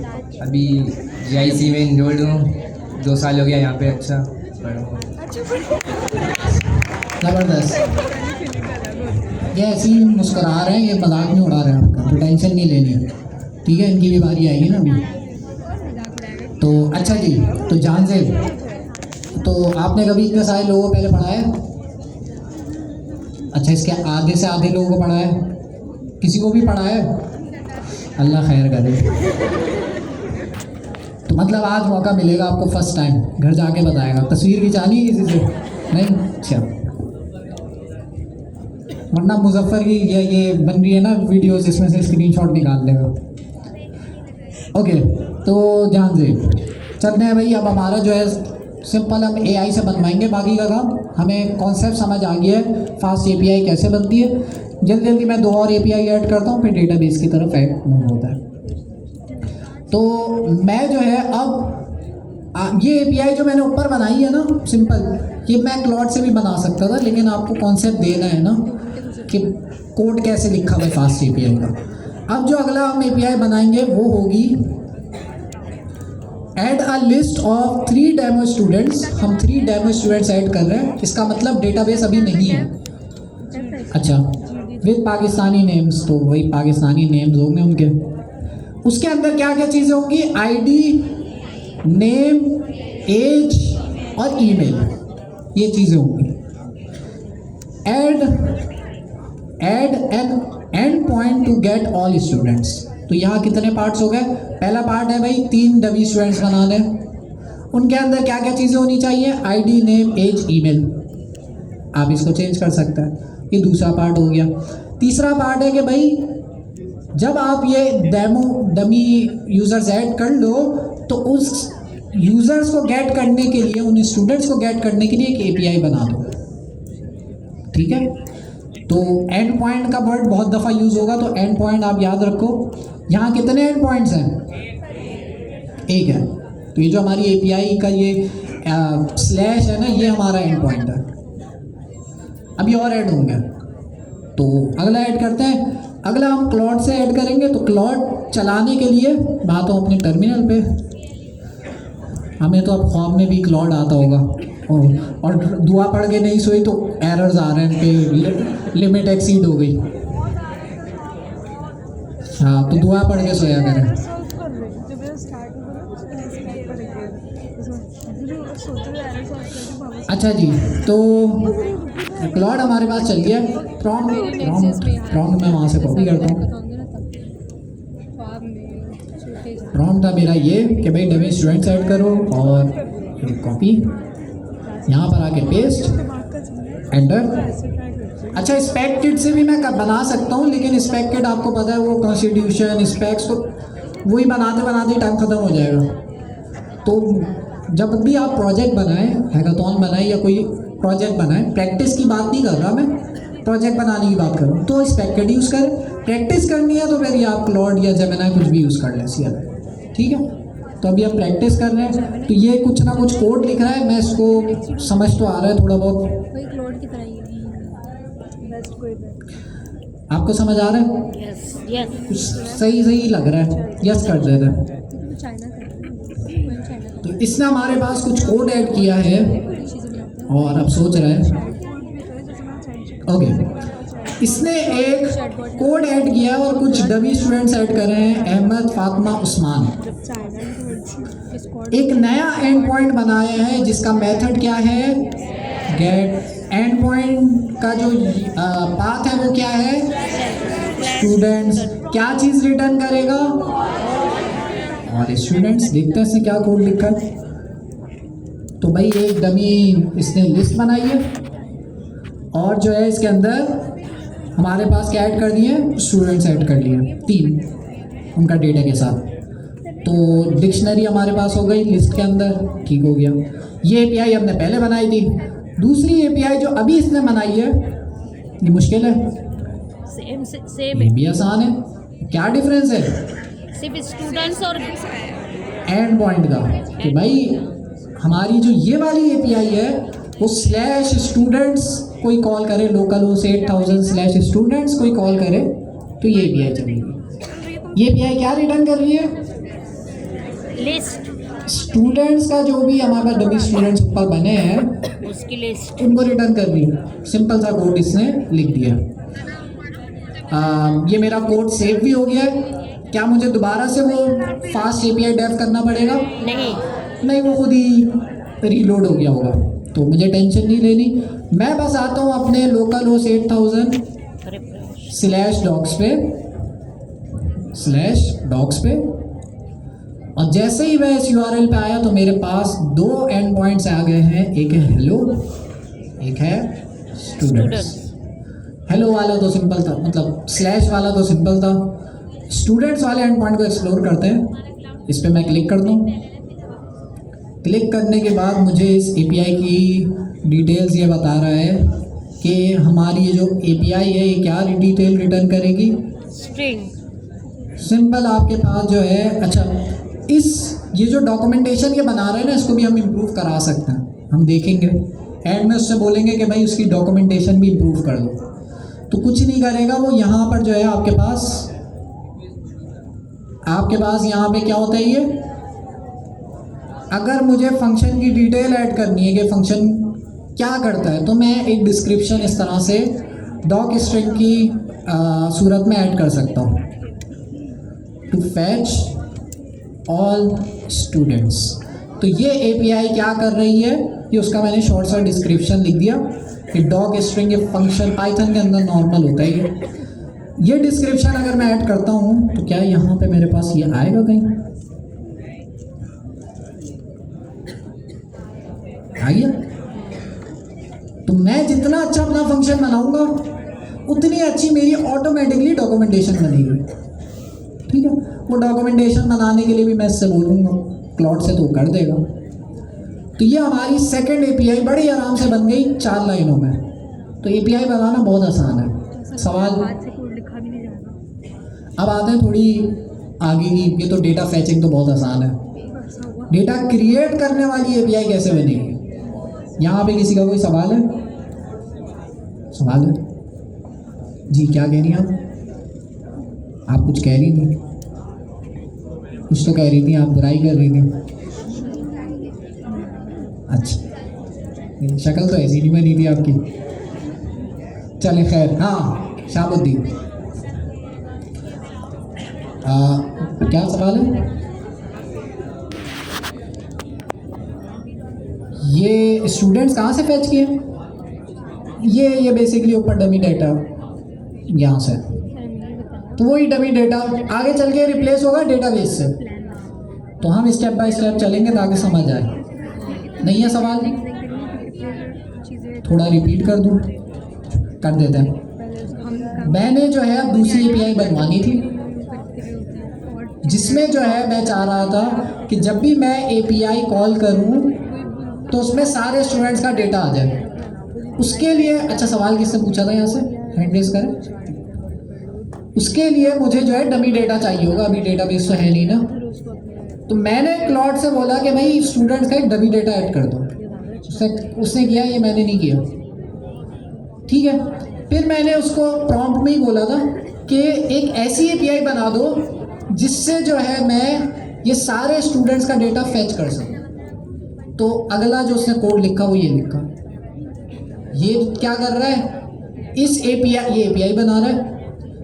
GIC में इनरोल्ड हूँ। 2 साल हो गया यहाँ पे, अच्छा पढ़ रहा हूँ। ज़बरदस्त। ये ऐसे ही मुस्कुरा रहे हैं, ये मजाक नहीं उड़ा रहे हैं आपका, तो टेंशन नहीं लेनी है, ठीक है? इनकी भी बारी आएगी ना अभी। तो अच्छा जी, तो जांजेब, तो आपने कभी इतने सारे लोगों को पहले पढ़ाया? अच्छा, इसके आधे से आधे लोगों को पढ़ाया? किसी को भी पढ़ाया? अल्लाह खैर करे। तो मतलब आज मौका मिलेगा आपको फर्स्ट टाइम, घर जाके बताएगा। तस्वीर खिंचानी है किसी से? नहीं? अच्छा, वरना मुजफ्फर की ये बन रही है ना वीडियोस, इसमें से स्क्रीनशॉट निकाल लेगा। ओके, तो जांजेब चलते हैं भाई। अब हमारा जो है सिंपल, हम AI से बनवाएंगे बाकी का काम। हमें कॉन्सेप्ट समझ आ गया है, फास्ट API कैसे बनती है। जल्दी जल्दी मैं 2 और API ऐड करता हूँ, फिर डेटाबेस की तरफ ऐड होता है। तो मैं जो है अब ये API जो मैंने ऊपर बनाई है ना, सिंपल, ये मैं क्लॉड से भी बना सकता था, लेकिन आपको कॉन्सेप्ट देना है ना कि कोड कैसे लिखा हुआ है फास्ट API का। अब जो अगला हम API बनाएंगे वो होगी add a list of 3 demo students. हम 3 डेमो स्टूडेंट्स ऐड कर रहे हैं, इसका मतलब डेटाबेस अभी नहीं है। अच्छा, विद पाकिस्तानी नेम्स, तो वही पाकिस्तानी नेम्स होंगे उनके। उसके अंदर क्या क्या चीज़ें होंगी? ID, नेम, एज और ईमेल, ये चीज़ें होंगी। Add an end point to get all students. तो यहाँ कितने पार्ट्स हो गए? पहला पार्ट है भाई 3 डमी स्टूडेंट्स बनाने। उनके अंदर क्या क्या चीज़ें होनी चाहिए? ID, name, age, email. आप इसको चेंज कर सकते हैं। ये दूसरा पार्ट हो गया। तीसरा पार्ट है कि भाई जब आप ये डमी यूज़र्स ऐड कर लो, तो उस यूज़र्स को गेट करने के लिए, उन स्टूडेंट्स को गेट करने के लिए एक API बना दो, ठीक है? तो एंड पॉइंट का वर्ड बहुत दफ़ा यूज़ होगा, तो एंड पॉइंट आप याद रखो। यहाँ कितने एंड पॉइंट्स हैं? 1 है। तो ये जो हमारी API का ये स्लैश है ना, ये हमारा एंड पॉइंट है। अभी और ऐड होंगे, तो अगला ऐड करते हैं। अगला हम क्लॉड से ऐड करेंगे। तो क्लॉड चलाने के लिए मैं आता हूँ अपने टर्मिनल पे। हमें तो अब ख्वाब में भी क्लॉड आता होगा, और दुआ पढ़ के नहीं सोई तो एरर्स आ रहे हैं पे, लिमिट एक्सीड हो गई। हाँ, तो दुआ पढ़ के सोया करें। अच्छा जी, तो क्लॉड हमारे पास चल गया। प्रॉम्प्ट मैं वहाँ से कॉपी करता हूँ। प्रॉम्प्ट था मेरा ये कि भाई डमी स्टूडेंट्स ऐड करो, और कॉपी यहाँ पर आके पेस्ट, एंटर। अच्छा, स्पेक किट से भी मैं बना सकता हूँ, लेकिन स्पेक किट आपको पता है वो कॉन्स्टिट्यूशन स्पेक्स को वही बनाते बनाते टाइम ख़त्म हो जाएगा। तो जब भी आप प्रोजेक्ट बनाएं, हैकाथॉन बनाएं या कोई प्रोजेक्ट बनाएं, प्रैक्टिस की बात नहीं कर रहा मैं, प्रोजेक्ट बनाने की बात कर रहा हूँ, तो स्पेक किट यूज़ करें। प्रैक्टिस करनी है तो फिर ये आप क्लॉड या जेमिनी कुछ भी यूज़ कर लें CL, ठीक है। तो अभी हम प्रैक्टिस कर रहे हैं, तो ये कुछ ना कुछ कोड लिख रहा है, मैं इसको समझ तो आ रहा है थोड़ा बहुत, वही क्लोड की तरह ही है, बेस्ट कोई बेस्ट। आपको समझ आ रहा है? यस यस कुछ सही सही लग रहा है, यस कर देते हैं। क्योंकि चाइना का है, वही चाइना का तो इसने हमारे पास कुछ कोड ऐड किया है चीज़ें बनाते हैं। और अब सोच रहे हैं, ओके, इसने एक कोड ऐड किया है और कुछ डमी स्टूडेंट्स ऐड कर रहे हैं, अहमद, फातिमा, उस्मान। एक नया एंड पॉइंट बनाया है जिसका मेथड क्या है, गेट। एंड पॉइंट का जो पाथ है वो क्या है, स्टूडेंट्स। क्या चीज़ रिटर्न करेगा, और स्टूडेंट्स। देखते हैं इसने क्या कोड लिखा। तो भाई एक डमी इसने लिस्ट बनाई है और जो है इसके अंदर हमारे पास क्या ऐड कर दिए, स्टूडेंट्स ऐड कर लिए 3 उनका डेटा के साथ। तो डिक्शनरी हमारे पास हो गई लिस्ट के अंदर, ठीक हो गया। ये API हमने पहले बनाई थी। दूसरी API जो अभी इसने बनाई है ये मुश्किल है, सेम ये भी आसान है। क्या डिफरेंस है, सिर्फ स्टूडेंट्स और एंड पॉइंट का, कि भाई हमारी जो ये वाली API है वो /students कोई कॉल करे, लोकल हो 8000 /students कोई कॉल करे तो ये API चलेगी। ये API क्या रिटर्न कर रही है, लिस्ट, स्टूडेंट्स का जो भी हमारे पास डमी स्टूडेंट्स पर बने हैं उसकी लिस्ट उनको रिटर्न कर रही है। सिंपल सा कोड इसने लिख दिया। ये मेरा कोड सेव भी हो गया है। क्या मुझे दोबारा से वो फास्ट API डेव करना पड़ेगा? नहीं, वो खुद ही रीलोड हो गया होगा, तो मुझे टेंशन नहीं लेनी। मैं बस आता हूँ अपने लोकल होस्ट 8000 /docs पे और जैसे ही मैं इस URL पे आया तो मेरे पास 2 एंड पॉइंट्स आ गए हैं, एक है हेलो, एक है स्टूडेंट्स। हेलो वाला तो सिंपल था, मतलब / वाला तो सिंपल था। स्टूडेंट्स वाले एंड पॉइंट को एक्सप्लोर करते हैं। इस पर मैं क्लिक कर दूँ। क्लिक करने के बाद मुझे इस API की डिटेल्स ये बता रहा है कि हमारी ये जो API है ये क्या डिटेल रिटर्न करेगी, स्ट्रिंग। सिंपल आपके पास जो है। अच्छा, ये जो डॉक्यूमेंटेशन ये बना रहे हैं ना, इसको भी हम इम्प्रूव करा सकते हैं, हम देखेंगे एंड में उससे बोलेंगे कि भाई उसकी डॉक्यूमेंटेशन भी इम्प्रूव कर दो। तो कुछ नहीं करेगा वो, यहाँ पर जो है आपके पास यहाँ पे क्या होता है ये, अगर मुझे फंक्शन की डिटेल ऐड करनी है कि फंक्शन क्या करता है, तो मैं एक डिस्क्रिप्शन इस तरह से डॉक स्ट्रिंग की सूरत में ऐड कर सकता हूँ, टू फैच ऑल स्टूडेंट्स। तो ये API क्या कर रही है, ये उसका मैंने शॉर्ट सा डिस्क्रिप्शन लिख दिया कि डॉक स्ट्रिंग ये फंक्शन पाइथन के अंदर नॉर्मल होता है। ये डिस्क्रिप्शन अगर मैं ऐड करता हूँ तो क्या यहाँ पे मेरे पास ये आएगा कहीं, आ गया? तो मैं जितना अच्छा अपना फंक्शन बनाऊंगा उतनी अच्छी मेरी ऑटोमेटिकली डॉक्यूमेंटेशन बनेगी, ठीक है। वो डॉक्यूमेंटेशन बनाने के लिए भी मैं इससे बोलूँगा क्लॉड से, तो कर देगा। तो ये हमारी सेकंड API बड़ी आराम से बन गई 4 लाइनों में। तो API बनाना बहुत आसान है। सवाल हाथ से कोड लिखा भी नहीं जाएगा। अब आते हैं थोड़ी आगे की। ये तो डेटा फैचिंग तो बहुत आसान है, डेटा क्रिएट करने वाली API कैसे बनेगी? यहाँ पे किसी का कोई सवाल है? सवाल है जी, क्या कह रही हैं आप कुछ कह रही थी, कुछ तो कह रही थी, आप बुराई कर रही थी। अच्छा, शक्ल तो ऐसी नहीं बनी थी आपकी। चले खैर, हाँ शाहबुद्दीन, क्या सवाल है? ये स्टूडेंट्स कहाँ से फैच किए? ये बेसिकली ऊपर डमी डाटा यहाँ से, तो वही डमी डाटा आगे चल के रिप्लेस होगा डेटाबेस से। तो हम स्टेप बाय स्टेप चलेंगे ताकि समझ आए। नहीं है सवाल? थोड़ा रिपीट कर दूँ? कर देते हैं। मैंने जो है अब दूसरी API बनवानी थी, जिसमें जो है मैं चाह रहा था कि जब भी मैं API कॉल करूं तो उसमें सारे स्टूडेंट्स का डेटा आ जाए। उसके लिए अच्छा, सवाल किससे पूछा था यहाँ से? हैंड रेज करें। उसके लिए मुझे जो है डमी डेटा चाहिए होगा, अभी डेटाबेस तो है नहीं ना। तो मैंने क्लॉड से बोला कि भाई स्टूडेंट्स का एक डमी डेटा ऐड कर दो। उसने किया, ये मैंने नहीं किया, ठीक है। फिर मैंने उसको प्रॉम्प्ट में ही बोला था कि एक ऐसी एपीआई बना दो जिससे जो है मैं ये सारे स्टूडेंट्स का डेटा फैच कर सकूं। तो अगला जो उसने कोड लिखा वो ये लिखा, ये क्या कर रहा है, इस एपीआई, ये एपीआई बना रहा है।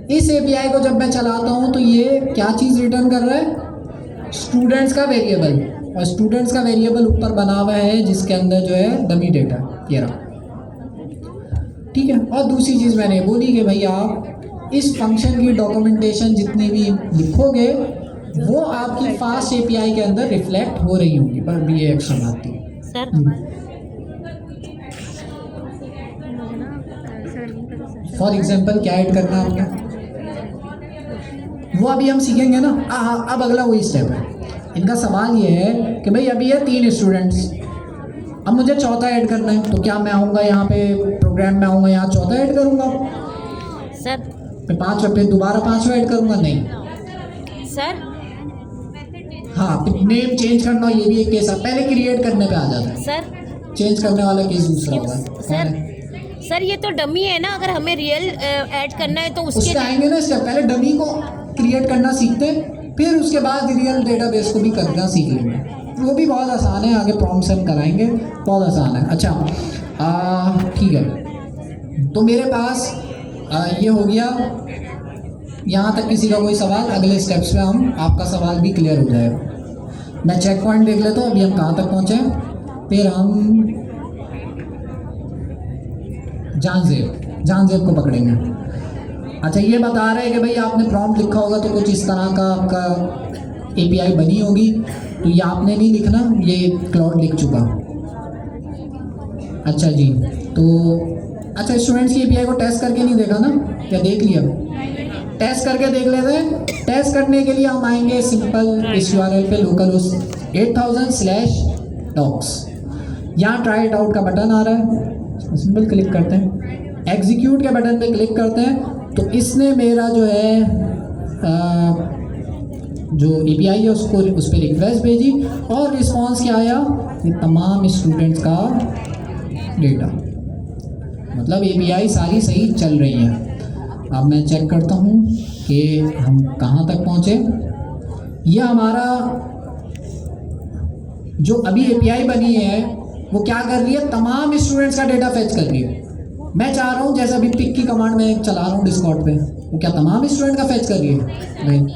इस एपीआई को जब मैं चलाता हूँ तो ये क्या चीज़ रिटर्न कर रहा है, स्टूडेंट्स का वेरिएबल, और स्टूडेंट्स का वेरिएबल ऊपर बना हुआ है जिसके अंदर जो है डमी डेटा ये रहा, ठीक है। और दूसरी चीज़ मैंने बोली कि भाई आप इस फंक्शन की डॉक्यूमेंटेशन जितनी भी लिखोगे वो आपकी फास्ट एपीआई के अंदर रिफ्लेक्ट हो रही होंगी, पर भी ये एक्शन आती है। सर फॉर एग्जाम्पल क्या ऐड करना है आपको, वो अभी हम सीखेंगे ना। हाँ, अब अगला वही स्टेप है। इनका सवाल ये है कि भाई अभी ये 3 स्टूडेंट्स, अब मुझे चौथा ऐड करना है, तो क्या मैं आऊँगा यहाँ पे प्रोग्राम में आऊँगा, यहाँ चौथा ऐड करूँगा, सर फिर 5 फिर दोबारा 5वां ऐड करूँगा, नहीं। सर हाँ, फिर नेम चेंज करना, ये भी एक केस है, पहले क्रिएट करने पे आ जाता है, सर चेंज करने वाला केस दूसरा होगा। सर ये तो डमी है ना, अगर हमें रियल ऐड करना है तो उसके उसके आएंगे ना स्टेप, पहले डमी को क्रिएट करना सीखते हैं, फिर उसके बाद रियल डेटाबेस को भी करना सीख लेंगे। वो भी बहुत आसान है, आगे प्रॉम्प्ट से हम कराएंगे, बहुत आसान है। अच्छा, ठीक है, तो मेरे पास ये हो गया। यहाँ तक किसी का कोई सवाल? अगले स्टेप्स पे हम आपका सवाल भी क्लियर हो जाएगा। मैं चेक पॉइंट देख लेता हूँ अभी हम कहाँ तक पहुँचे, फिर हम जानजेब को पकड़ेंगे। अच्छा, ये बता रहे हैं कि भाई आपने प्रॉम्प्ट लिखा होगा तो कुछ इस तरह का आपका एपीआई बनी होगी, तो ये आपने नहीं लिखना, ये क्लाउड लिख चुका। अच्छा जी, तो अच्छा स्टूडेंट्स की एपीआई को टेस्ट करके नहीं देखा ना, क्या देख लिया? टेस्ट करके देख लेते हैं। टेस्ट करने के लिए हम आएंगे सिंपल इस यूआरएल पे localhost 8000/docs। यहाँ ट्राई इट आउट का बटन आ रहा है, सिंपल क्लिक करते हैं, एग्जीक्यूट के बटन पे क्लिक करते हैं, तो इसने मेरा जो है जो एपीआई है उसको उस पर रिक्वेस्ट भेजी और रिस्पांस क्या आया, ये तमाम स्टूडेंट्स का डेटा, मतलब एपीआई सारी सही चल रही है। अब मैं चेक करता हूँ कि हम कहाँ तक पहुँचे। ये हमारा जो अभी एपीआई बनी है वो क्या कर रही है, तमाम स्टूडेंट्स का डेटा फेच कर रही है। मैं चाह रहा हूँ जैसे अभी पिक की कमांड में चला रहा हूँ डिस्कॉर्ड पे, वो क्या तमाम स्टूडेंट का फेच कर रही है? नहीं,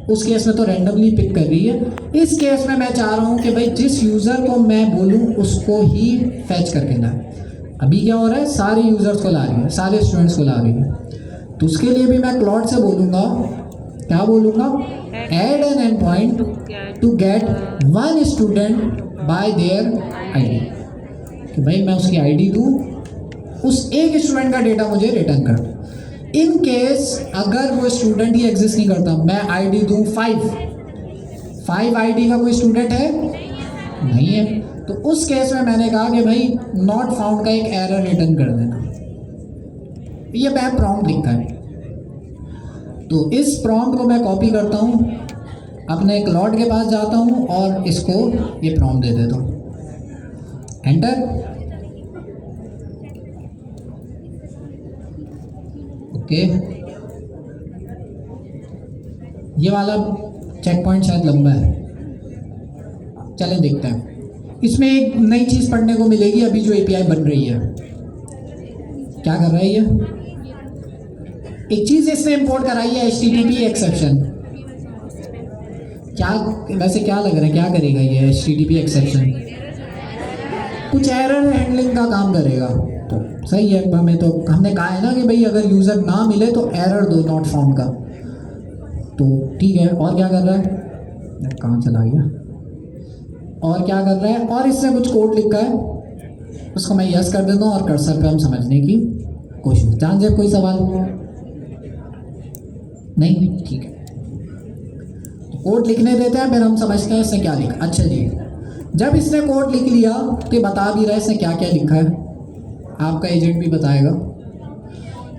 उस केस में तो रैंडमली पिक कर रही है। इस केस में मैं चाह रहा हूँ कि भाई जिस यूज़र को मैं बोलूँ उसको ही फैच करके लाए। अभी क्या हो रहा है, सारे यूज़र्स को ला रही है, सारे स्टूडेंट्स को ला रही है, तो उसके लिए भी मैं क्लॉड से बोलूँगा, क्या बोलूँगा, add an end point to get 1 student by their ID, कि भाई मैं उसकी आईडी दूँ, उस एक स्टूडेंट का डेटा मुझे रिटर्न कर। इन केस अगर वो स्टूडेंट ही एग्जिस्ट नहीं करता, मैं आईडी दूँ 5 आईडी का कोई स्टूडेंट है नहीं है, तो उस केस में मैंने कहा कि भाई नॉट फाउंड का एक एरर रिटर्न कर देना। ये मैं प्रॉम्प्ट लिखा है, तो इस प्रॉम्प्ट को मैं कॉपी करता हूँ, अपने क्लॉड के पास जाता हूँ और इसको ये प्रॉम्प्ट दे देता हूँ, एंटर। ओके, ये वाला चेक पॉइंट शायद लंबा है, चलें देखते हैं। इसमें एक नई चीज़ पढ़ने को मिलेगी अभी जो एपीआई बन रही है। क्या कर रहा है ये, एक चीज़ इसने इंपोर्ट कराई है, HTTP एक्सेप्शन। क्या वैसे क्या लग रहा है, क्या करेगा ये HTTP एक्सेप्शन? कुछ एरर हैंडलिंग का काम करेगा, तो सही है। हमें तो हमने कहा है ना कि भाई अगर यूज़र ना मिले तो एरर दो नॉट फाउंड का, तो ठीक है। और क्या कर रहा है, कहाँ चला गया, और क्या कर रहा है, और इसने कुछ कोड लिखा है, उसको मैं यस कर देता हूँ और कर्सर पे हम समझने की कोशिश। जान जब कोई सवाल नहीं, ठीक है, तो कोड लिखने देते हैं, फिर हम समझते हैं इसने क्या लिखा। अच्छा जी, जब इसने कोड लिख लिया तो बता भी रहा है इसने क्या क्या लिखा है, आपका एजेंट भी बताएगा।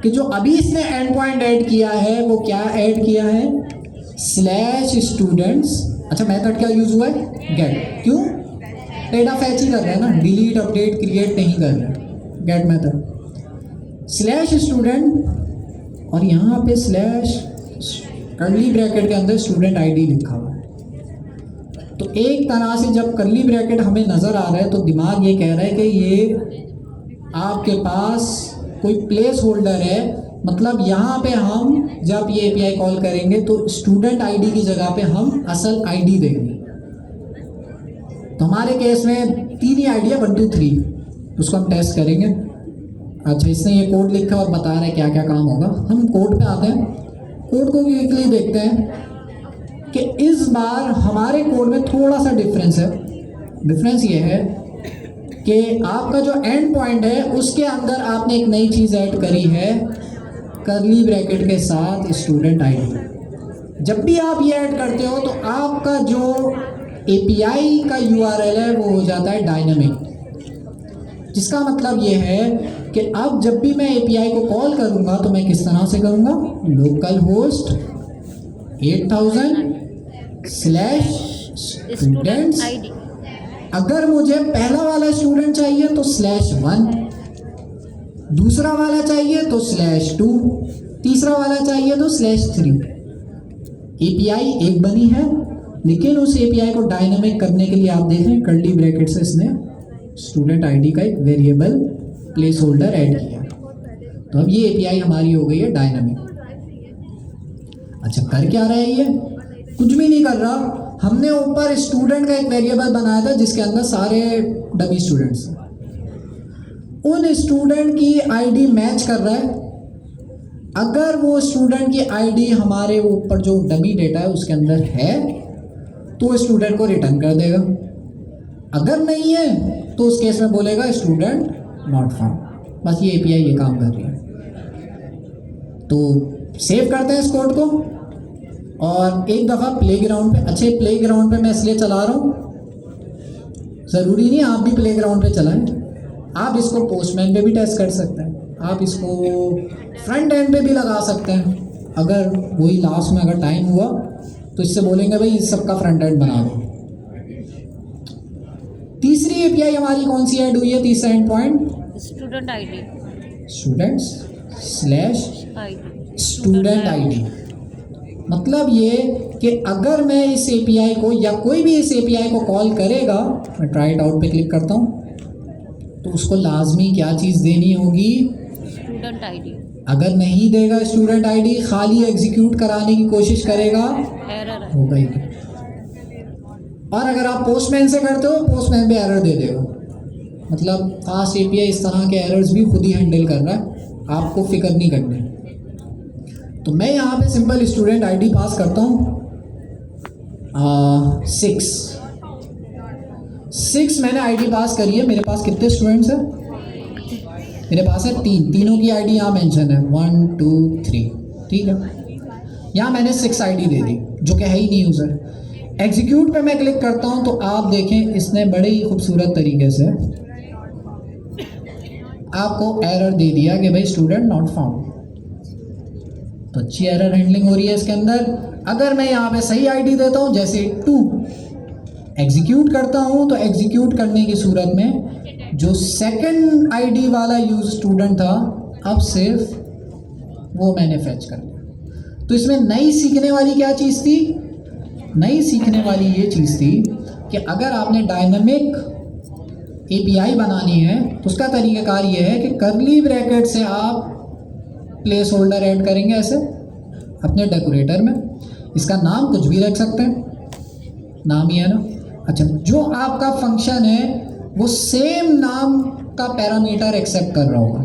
कि जो अभी इसने एंड पॉइंट ऐड किया है वो क्या ऐड किया है, स्लैश स्टूडेंट्स। अच्छा मेथड क्या यूज़ हुआ है, गेट। क्यों, डेटा फैच ही कर रहे हैं ना, डिलीट अपडेट क्रिएट नहीं कर रहे। गेट मेथड स्लैश स्टूडेंट और यहाँ पे स्लैश कर्ली ब्रैकेट के अंदर स्टूडेंट आईडी लिखा हुआ है। तो एक तरह से जब कर्ली ब्रैकेट हमें नज़र आ रहा है तो दिमाग ये कह रहा है कि ये आपके पास कोई प्लेस होल्डर है, मतलब यहाँ पे हम जब ये एपीआई कॉल करेंगे तो स्टूडेंट आईडी की जगह पे हम असल आईडी देंगे। तो हमारे केस में 3 ही आईडी है, 1 2 3, उसको हम टेस्ट करेंगे। अच्छा इसने ये कोड लिखा और बता रहा है क्या क्या काम होगा। हम कोड पे आते हैं, कोड को क्विकली देखते हैं कि इस बार हमारे कोड में थोड़ा सा डिफरेंस है। डिफरेंस ये है कि आपका जो एंड पॉइंट है उसके अंदर आपने एक नई चीज़ ऐड करी है, कर्ली ब्रैकेट के साथ स्टूडेंट आईडी। जब भी आप ये ऐड करते हो तो आपका जो एपीआई का यूआरएल है वो हो जाता है डायनामिक, जिसका मतलब ये है कि अब जब भी मैं एपीआई को कॉल करूँगा तो मैं किस तरह से करूँगा, लोकल होस्ट 8000/स्टूडेंट्स। अगर मुझे पहला वाला स्टूडेंट चाहिए तो /1, दूसरा वाला चाहिए तो /2, तीसरा वाला चाहिए तो /3। एपीआई एक बनी है, लेकिन उस एपीआई को डायनामिक करने के लिए आप देखें कर्ली ब्रैकेट से इसने स्टूडेंट आईडी का एक वेरिएबल प्लेस होल्डर ऐड किया। तो अब ये एपीआई हमारी हो गई है डायनामिक। अच्छा कर क्या रहा है ये, कुछ भी नहीं कर रहा। हमने ऊपर स्टूडेंट का एक वेरिएबल बनाया था जिसके अंदर सारे डमी स्टूडेंट्स, उन स्टूडेंट की आईडी मैच कर रहा है। अगर वो स्टूडेंट की आईडी हमारे ऊपर जो डमी डेटा है उसके अंदर है तो स्टूडेंट को रिटर्न कर देगा, अगर नहीं है तो उस केस में बोलेगा स्टूडेंट नॉट फाउंड। बस ये एपीआई ये काम कर रही है। तो सेव करते हैं इस कोड को और एक दफ़ा प्लेग्राउंड पे, अच्छे प्लेग्राउंड पे मैं इसलिए चला रहा हूँ, ज़रूरी नहीं आप भी प्लेग्राउंड पे चलाएं, आप इसको पोस्टमैन पे भी टेस्ट कर सकते हैं, आप इसको फ्रंट एंड पे भी लगा सकते हैं। अगर वही लास्ट में अगर टाइम हुआ तो इससे बोलेंगे भाई इस सब का फ्रंट एंड बना दो। तीसरी एपीआई हमारी कौन सी ऐड हुई है, तीसरा and point, student ID, student ID. मतलब ये कि अगर मैं इस एपीआई को या कोई भी इस एपीआई को कॉल करेगा, मैं ट्राई इट आउट पे क्लिक करता हूँ, तो उसको लाजमी क्या चीज़ देनी होगी, स्टूडेंट आईडी। अगर नहीं देगा स्टूडेंट आईडी, खाली एग्जीक्यूट कराने की कोशिश करेगा, एरर है। होगा ही। और अगर आप पोस्टमैन से करते हो, पोस्टमैन भी एरर दे देगा। मतलब फास्ट एपीआई इस तरह के एरर्स भी खुद ही हैंडल कर रहा है, आपको फिक्र नहीं करनी। तो मैं यहाँ पे सिंपल स्टूडेंट आईडी पास करता हूँ 6 मैंने आईडी पास करी है। मेरे पास कितने स्टूडेंट्स हैं, मेरे पास है 3, तीनों की आईडी यहाँ मेंशन है 1 2 3, ठीक है। यहाँ मैंने 6 आईडी दे दी जो कि है ही नहीं यूज़र। एग्जीक्यूट पे मैं क्लिक करता हूँ तो आप देखें इसने बड़े ही खूबसूरत तरीके से आपको एरर दे दिया कि भाई स्टूडेंट नॉट फाउंड। तो अच्छी एरर हैंडलिंग हो रही है इसके अंदर। अगर मैं यहाँ पे सही आईडी देता हूँ, जैसे 2, एग्जीक्यूट करता हूँ तो एग्जीक्यूट करने की सूरत में जो सेकंड आईडी वाला यूज स्टूडेंट था अब सिर्फ वो मैंने फेच कर लिया। तो इसमें नई सीखने वाली क्या चीज़ थी, नई सीखने वाली ये चीज़ थी कि अगर आपने डायनामिक एपीआई बनानी है तो उसका तरीक़ाकार ये है कि कर्ली ब्रैकेट से आप प्लेस होल्डर ऐड करेंगे ऐसे अपने डेकोरेटर में। इसका नाम कुछ भी रख सकते हैं, नाम ही है ना। अच्छा, जो आपका फंक्शन है वो सेम नाम का पैरामीटर एक्सेप्ट कर रहा होगा।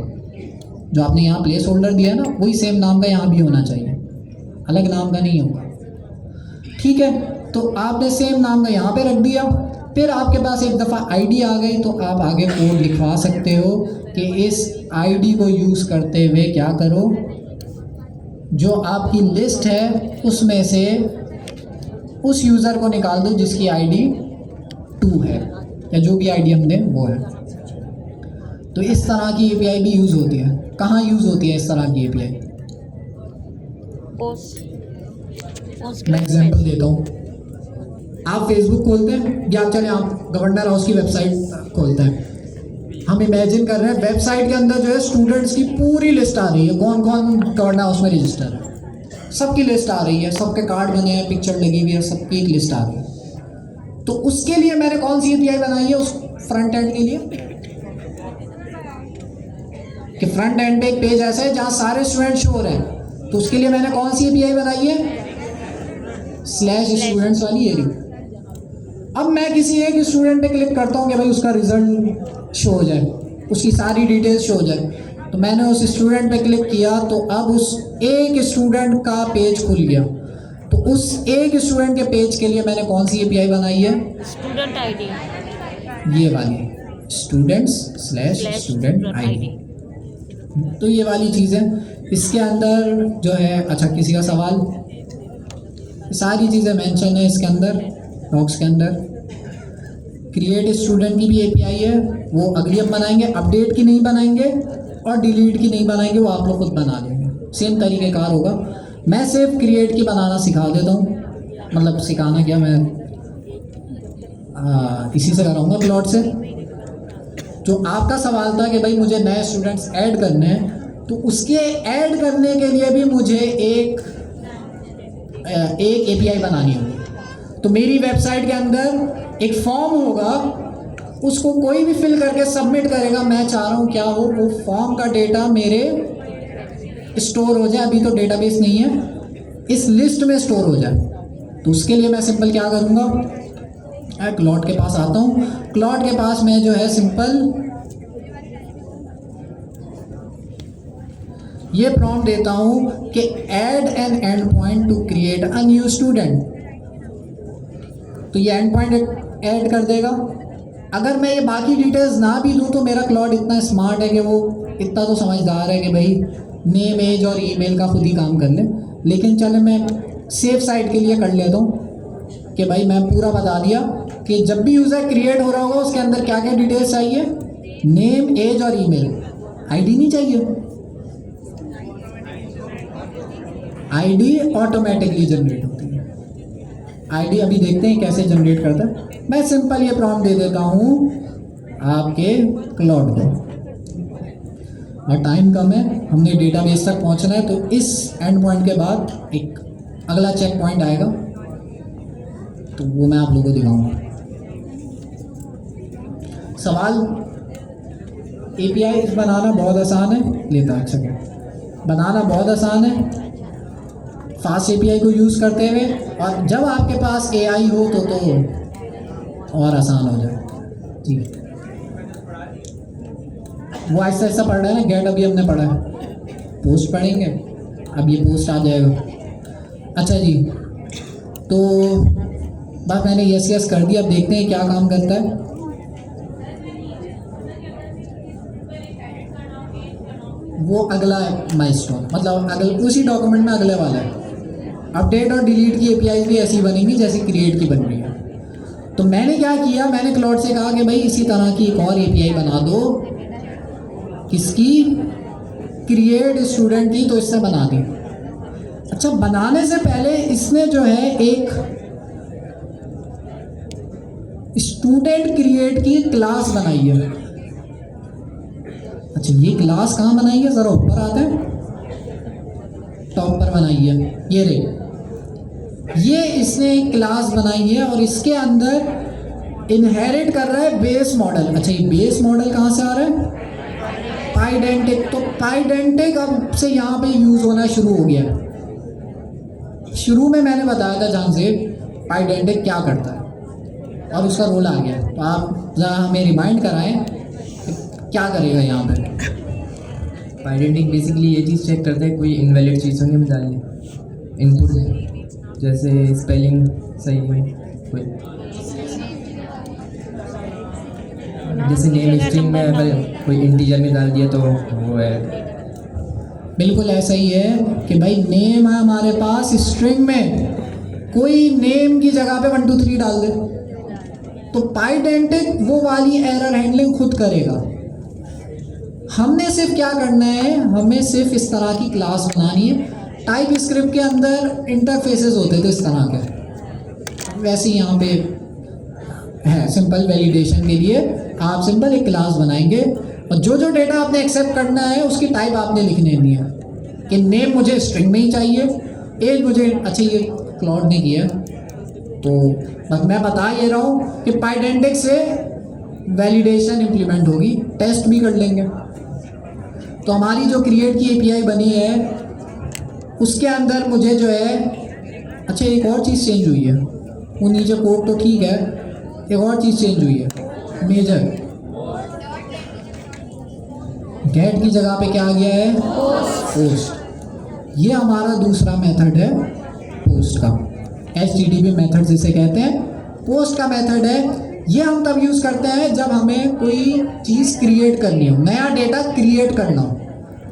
जो आपने यहाँ प्लेस होल्डर दिया है ना, वही सेम नाम का यहाँ भी होना चाहिए, अलग नाम का नहीं होगा, ठीक है। तो आपने सेम नाम का यहाँ पे रख दिया। फिर आपके पास एक दफ़ा आईडी आ गई तो आप आगे कोड लिखवा सकते हो कि इस आईडी को यूज़ करते हुए क्या करो, जो आपकी लिस्ट है उसमें से उस यूज़र को निकाल दो जिसकी आईडी 2 है या जो भी आईडी हम दें वो है। तो इस तरह की एपीआई भी यूज़ होती है। कहाँ यूज़ होती है इस तरह की API? मैं एग्जांपल देता हूँ। आप फेसबुक खोलते हैं या चले आप गवर्नर हाउस की वेबसाइट खोलते हैं। हम इमेजिन कर रहे हैं वेबसाइट के अंदर जो है स्टूडेंट्स की पूरी लिस्ट आ रही है, कौन कौन गवर्नर हाउस में रजिस्टर है, सबकी लिस्ट आ रही है, सबके कार्ड बने हैं, पिक्चर लगी हुई है, सबकी एक लिस्ट आ रही है। तो उसके लिए मैंने कौन सी API बनाई है उस फ्रंट एंड के लिए? कि फ्रंट एंड पे एक पेज ऐसा है जहाँ सारे स्टूडेंट शो हो रहे हैं, तो उसके लिए मैंने कौन सी API बनाई है? /students वाली एरिया। अब मैं किसी एक स्टूडेंट पे क्लिक करता हूँ कि भाई उसका रिजल्ट शो हो जाए, उसकी सारी डिटेल्स शो हो जाए, तो मैंने उस स्टूडेंट पे क्लिक किया तो अब उस एक स्टूडेंट का पेज खुल गया। तो उस एक स्टूडेंट के पेज के लिए मैंने कौन सी API बनाई है? स्टूडेंट आईडी, ये वाली students/student ID। तो ये वाली चीज़ें इसके अंदर जो है। अच्छा, किसी का सवाल? सारी चीज़ें मेंशन है इसके अंदर, डॉक्स के अंदर। क्रिएट स्टूडेंट की भी API है, वो अगली हम बनाएंगे। अपडेट की नहीं बनाएंगे और डिलीट की नहीं बनाएंगे, वो आप लोग खुद बना लेंगे, सेम तरीक़ेकार होगा। मैं सिर्फ क्रिएट की बनाना सिखा देता हूँ, मतलब सिखाना क्या, मैं इसी से कराऊँगा प्लॉट से। जो आपका सवाल था कि भाई मुझे नए स्टूडेंट्स ऐड करने हैं, तो उसके ऐड करने के लिए भी मुझे एक API बनानी होगी। तो मेरी वेबसाइट के अंदर एक फॉर्म होगा, उसको कोई भी फिल करके सबमिट करेगा। मैं चाह रहा हूँ क्या हो, वो फॉर्म का डेटा मेरे स्टोर हो जाए। अभी तो डेटाबेस नहीं है, इस लिस्ट में स्टोर हो जाए। तो उसके लिए मैं सिंपल क्या करूँगा, क्लॉट के पास आता हूँ। क्लॉट के पास मैं जो है सिंपल ये प्रॉम्प्ट देता हूँ कि add an end point to create a new student. तो ये एंड पॉइंट ऐड कर देगा। अगर मैं ये बाकी डिटेल्स ना भी दूँ तो मेरा क्लॉट इतना स्मार्ट है कि वो इतना तो समझदार है कि भाई नेम, एज और ईमेल का खुद ही काम कर ले। लेकिन चले मैं सेफ साइड के लिए कर लेता हूँ कि भाई मैं पूरा बता दिया कि जब भी यूज़र क्रिएट हो रहा होगा उसके अंदर क्या क्या डिटेल्स चाहिए, नेम, एज और ईमेल। आईडी नहीं चाहिए, आईडी ऑटोमेटिकली जनरेट होती है। आईडी अभी देखते हैं कैसे जनरेट करता है। मैं सिंपल ये प्रॉम्प्ट दे देता हूँ आपके क्लॉट को, और टाइम कम है, हमने डेटाबेस तक पहुँचना है। तो इस एंड पॉइंट के बाद एक अगला चेक पॉइंट आएगा, तो वो मैं आप लोगों को दिखाऊंगा। सवाल, API बनाना बहुत आसान है, लेता है सेकेंड, बनाना बहुत आसान है फास्ट API को यूज़ करते हुए। और जब आपके पास AI हो तो और आसान हो जाए। जी, वो ऐसा ऐसा पढ़ रहा है ना, गेट अभी हमने पढ़ा है, पोस्ट पढ़ेंगे, अब ये पोस्ट आ जाएगा। अच्छा जी, तो बस मैंने यस कर दिया। अब देखते हैं क्या काम करता है। वो अगला माइलस्टोन, मतलब अगले उसी डॉक्यूमेंट में अगले वाला है। अपडेट और डिलीट की API भी ऐसी बनेंगी जैसे क्रिएट की बन रही है। तो मैंने क्या किया, मैंने क्लॉट से कहा कि भाई इसी तरह की एक और API बना दो, किसकी, क्रिएट स्टूडेंट की। तो इससे बना दी। अच्छा, बनाने से पहले इसने जो है एक स्टूडेंट क्रिएट की क्लास बनाई है। अच्छा, ये क्लास कहाँ बनाई है, ज़रा ऊपर आते हैं, टॉप पर बनाई है, ये रे, ये इसने एक क्लास बनाई है और इसके अंदर इनहेरिट कर रहा है बेस मॉडल। अच्छा, ये बेस मॉडल कहाँ से आ रहा है, पाइडेंटिक। तो पाइडेंटिक अब से यहाँ पे यूज़ होना शुरू हो गया। शुरू में मैंने बताया था जहाँ से पाइडेंटिक क्या करता है और उसका रोल आ गया। तो आप ज़रा हमें रिमाइंड कराएं क्या करेगा यहाँ पे। पाइडेंटिक बेसिकली ये चीज़ चेक करता है कोई इनवैलिड चीज़ों में डालने इनपुट में, जैसे स्पेलिंग सही है कोई, जैसे नेम स्ट्रिंग में अगर कोई इंटीजर में डाल दिया तो वो है। बिल्कुल ऐसा ही है कि भाई नेम है हमारे पास स्ट्रिंग में, कोई नेम की जगह पे 1 2 3 डाल दे तो पाइडेंटिक वो वाली एरर हैंडलिंग खुद करेगा। हमने सिर्फ क्या करना है, हमें सिर्फ इस तरह की क्लास बनानी है। टाइप स्क्रिप्ट के अंदर इंटरफेसेस होते थे इस तरह के, वैसे ही यहाँ पे है सिंपल वैलिडेशन के लिए आप सिंपल एक क्लास बनाएंगे और जो जो डेटा आपने एक्सेप्ट करना है उसकी टाइप आपने लिखने दी है कि नेम मुझे स्ट्रिंग में ही चाहिए, एज मुझे, अच्छा ये क्लाउड ने किया तो बस मैं बता ये रहा हूँ कि पाइडेंटिक से वैलिडेशन इम्प्लीमेंट होगी, टेस्ट भी कर लेंगे। तो हमारी जो क्रिएट की एपीआई बनी है उसके अंदर मुझे जो है, अच्छा एक और चीज़ चेंज हुई है, वो नीचे कोड तो ठीक है, एक और चीज़ चेंज हुई है मेजर। गेट की जगह पे क्या आ गया है, पोस्ट। ये हमारा दूसरा मेथड है पोस्ट का, HTTP मेथड जिसे कहते हैं, पोस्ट का मेथड है। ये हम तब यूज़ करते हैं जब हमें कोई चीज़ क्रिएट करनी हो, नया डेटा क्रिएट करना हो,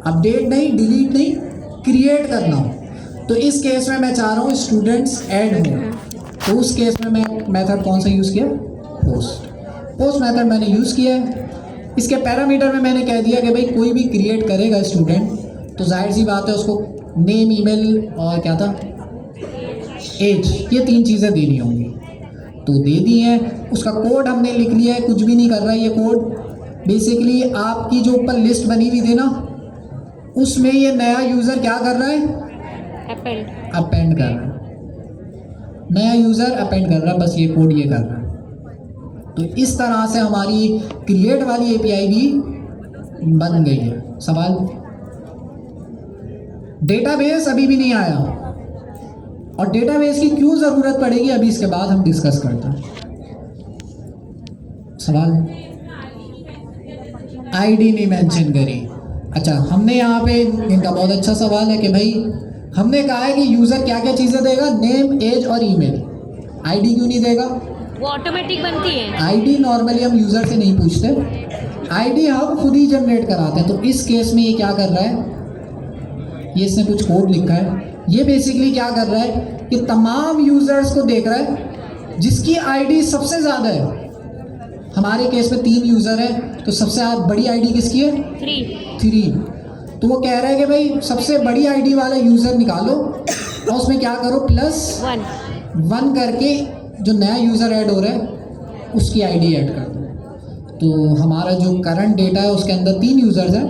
अपडेट नहीं, डिलीट नहीं, क्रिएट करना हो। तो इस केस में मैं चाह रहा हूँ स्टूडेंट्स ऐड हो, तो उस केस में मैं मेथड कौन सा यूज़ किया, पोस्ट। पोस्ट मेथड मैंने यूज़ किया है। इसके पैरामीटर में मैंने कह दिया कि भाई कोई भी क्रिएट करेगा स्टूडेंट तो जाहिर सी बात है उसको नेम, ईमेल और क्या था, एज, ये 3 चीज़ें देनी होंगी। तो दे दी हैं। उसका कोड हमने लिख लिया है, कुछ भी नहीं कर रहा है ये कोड। बेसिकली आपकी जो ऊपर लिस्ट बनी हुई थी ना, उसमें ये नया यूज़र क्या कर रहा है, अपेंड कर रहा है, नया यूज़र अपेंड कर रहा है, बस ये कोड ये कर रहा है। तो इस तरह से हमारी क्रिएट वाली एपीआई भी बन गई है। सवाल, डेटाबेस अभी भी नहीं आया और डेटाबेस की क्यों ज़रूरत पड़ेगी अभी इसके बाद हम डिस्कस करते हैं। सवाल, आईडी नहीं मेंशन करी। अच्छा, हमने यहाँ पे, इनका बहुत अच्छा सवाल है कि भाई हमने कहा है कि यूज़र क्या क्या चीज़ें देगा, नेम, एज और ईमेल, आईडी क्यों नहीं देगा? वो ऑटोमेटिक बनती है। आईडी नॉर्मली हम यूज़र से नहीं पूछते, आईडी हम खुद ही जनरेट कराते हैं। तो इस केस में ये क्या कर रहा है, ये इसने कुछ कोड लिखा है, ये बेसिकली क्या कर रहा है कि तमाम यूज़र्स को देख रहा है जिसकी आईडी सबसे ज़्यादा है। हमारे केस में 3 यूज़र है, तो सबसे बड़ी आईडी किसकी है, 3। तो वो कह रहा है कि भाई सबसे बड़ी आईडी वाला यूज़र निकालो और उसमें क्या करो, +1 करके जो नया यूज़र ऐड हो रहा है उसकी आईडी ऐड कर दो। तो हमारा जो करंट डेटा है उसके अंदर 3 यूज़र्स हैं,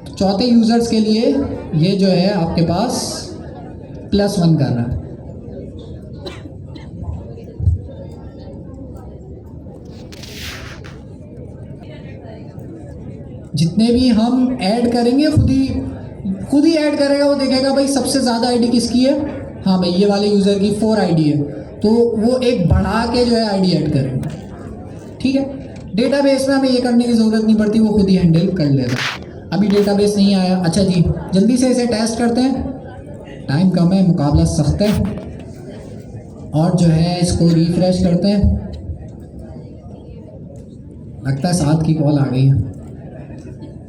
तो चौथे यूज़र्स के लिए ये जो है आपके पास +1 कर रहा है। जितने भी हम ऐड करेंगे खुद ही ऐड करेगा, वो देखेगा भाई सबसे ज़्यादा आईडी किसकी है, हाँ भाई ये वाले यूज़र की 4 आईडी है, तो वो एक बढ़ा के जो है आईडी ऐड करेगा। ठीक है, डेटाबेस में हमें ये करने की ज़रूरत नहीं पड़ती, वो खुद ही हैंडल कर लेगा। अभी डेटाबेस नहीं आया। अच्छा जी, जल्दी से इसे टेस्ट करते हैं, टाइम कम है, मुकाबला सख्त है। और जो है इसको रिफ्रेश करते हैं। लगता है 7 की कॉल आ गई है,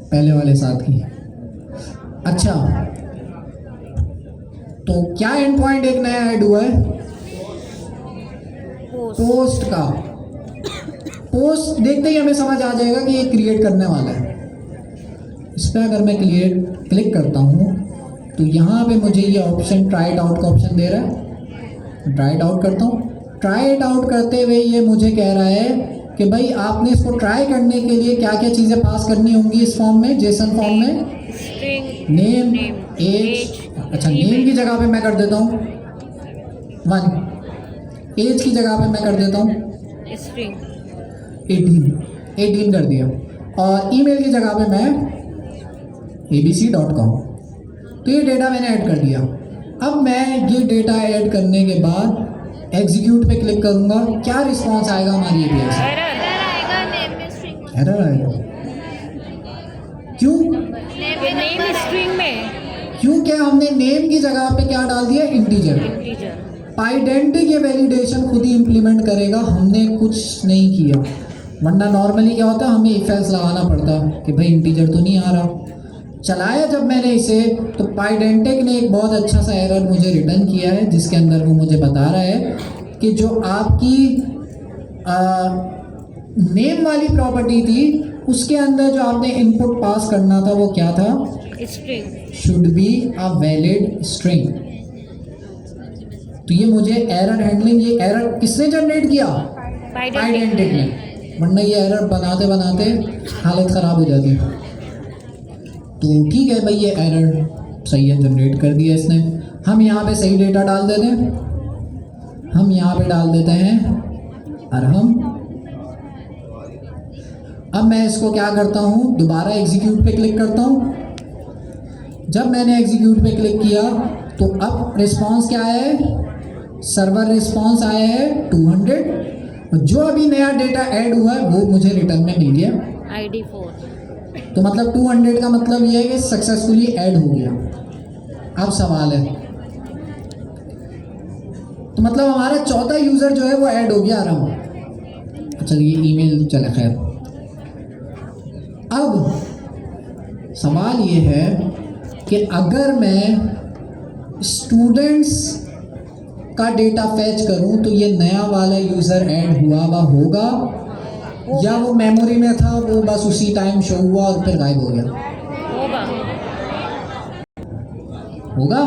पहले वाले 7 की। अच्छा, तो क्या एंड पॉइंट एक नया ऐड हुआ है, पोस्ट का। पोस्ट देखते ही हमें समझ आ जाएगा कि ये क्रिएट करने वाला है। इस पर अगर मैं क्लिक करता हूँ तो यहाँ पे मुझे ये ऑप्शन ट्राई इट आउट का ऑप्शन दे रहा है। ट्राई इट आउट करता हूँ। ट्राई इट आउट करते हुए ये मुझे कह रहा है कि भाई आपने इसको ट्राई करने के लिए क्या क्या चीज़ें पास करनी होंगी इस फॉर्म में, जेसन फॉर्म में, नेम, एज। अच्छा, नेम की जगह पे मैं कर देता हूँ 1, एज की जगह पे मैं कर देता हूँ 18 कर दिया, और ईमेल की जगह पे मैं abc.com। तो ये डेटा मैंने ऐड कर दिया। अब मैं ये डेटा ऐड करने के बाद एग्जीक्यूट पे क्लिक करूँगा, क्या रिस्पॉन्स आएगा हमारी एपीआई से? एरर आएगा। क्यों? नेम स्ट्रिंग में, क्योंकि हमने नेम की जगह पे क्या डाल दिया, इंटीजर। पाइडेंटिक ये वैलिडेशन खुद ही इम्प्लीमेंट करेगा, हमने कुछ नहीं किया। वरना नॉर्मली क्या होता है, हमें इफ एल्स लगाना पड़ता कि भाई इंटीजर तो नहीं आ रहा। चलाया जब मैंने इसे, तो पाइडेंटिक ने एक बहुत अच्छा सा एरर मुझे रिटर्न किया है, जिसके अंदर वो मुझे बता रहा है कि जो आपकी नेम वाली प्रॉपर्टी थी उसके अंदर जो आपने इनपुट पास करना था वो क्या था? String. Should be a valid string. तो ये मुझे एरर हैंडलिंग, ये एरर किसने जनरेट किया? आइडेंटिक ने, वरना ये एरर बनाते बनाते हालत ख़राब हो जाती। तो ठीक है भाई, ये एरर सही है, जनरेट कर दिया इसने। हम यहाँ पे सही डेटा डाल देते हैं, हम यहाँ पे डाल देते हैं अरहम। अब मैं इसको क्या करता हूँ, दोबारा एग्जीक्यूट पे क्लिक करता हूँ। जब मैंने एग्जीक्यूट पे क्लिक किया तो अब रिस्पांस क्या है? सर्वर रिस्पांस आया है 200, और जो अभी नया डेटा ऐड हुआ है वो मुझे रिटर्न में मिल गया ID 4। तो मतलब 200 का मतलब ये है कि सक्सेसफुली ऐड हो गया। अब सवाल है, तो मतलब हमारा चौथा यूज़र जो है वो ऐड हो गया आराम। चलिए ईमेल चले खैर। अब सवाल ये है कि अगर मैं स्टूडेंट्स का डेटा फैच करूं तो ये नया वाला यूज़र ऐड हुआ हुआ होगा, या वो मेमोरी में था, वो बस उसी टाइम शो हुआ और फिर गायब हो गया? होगा।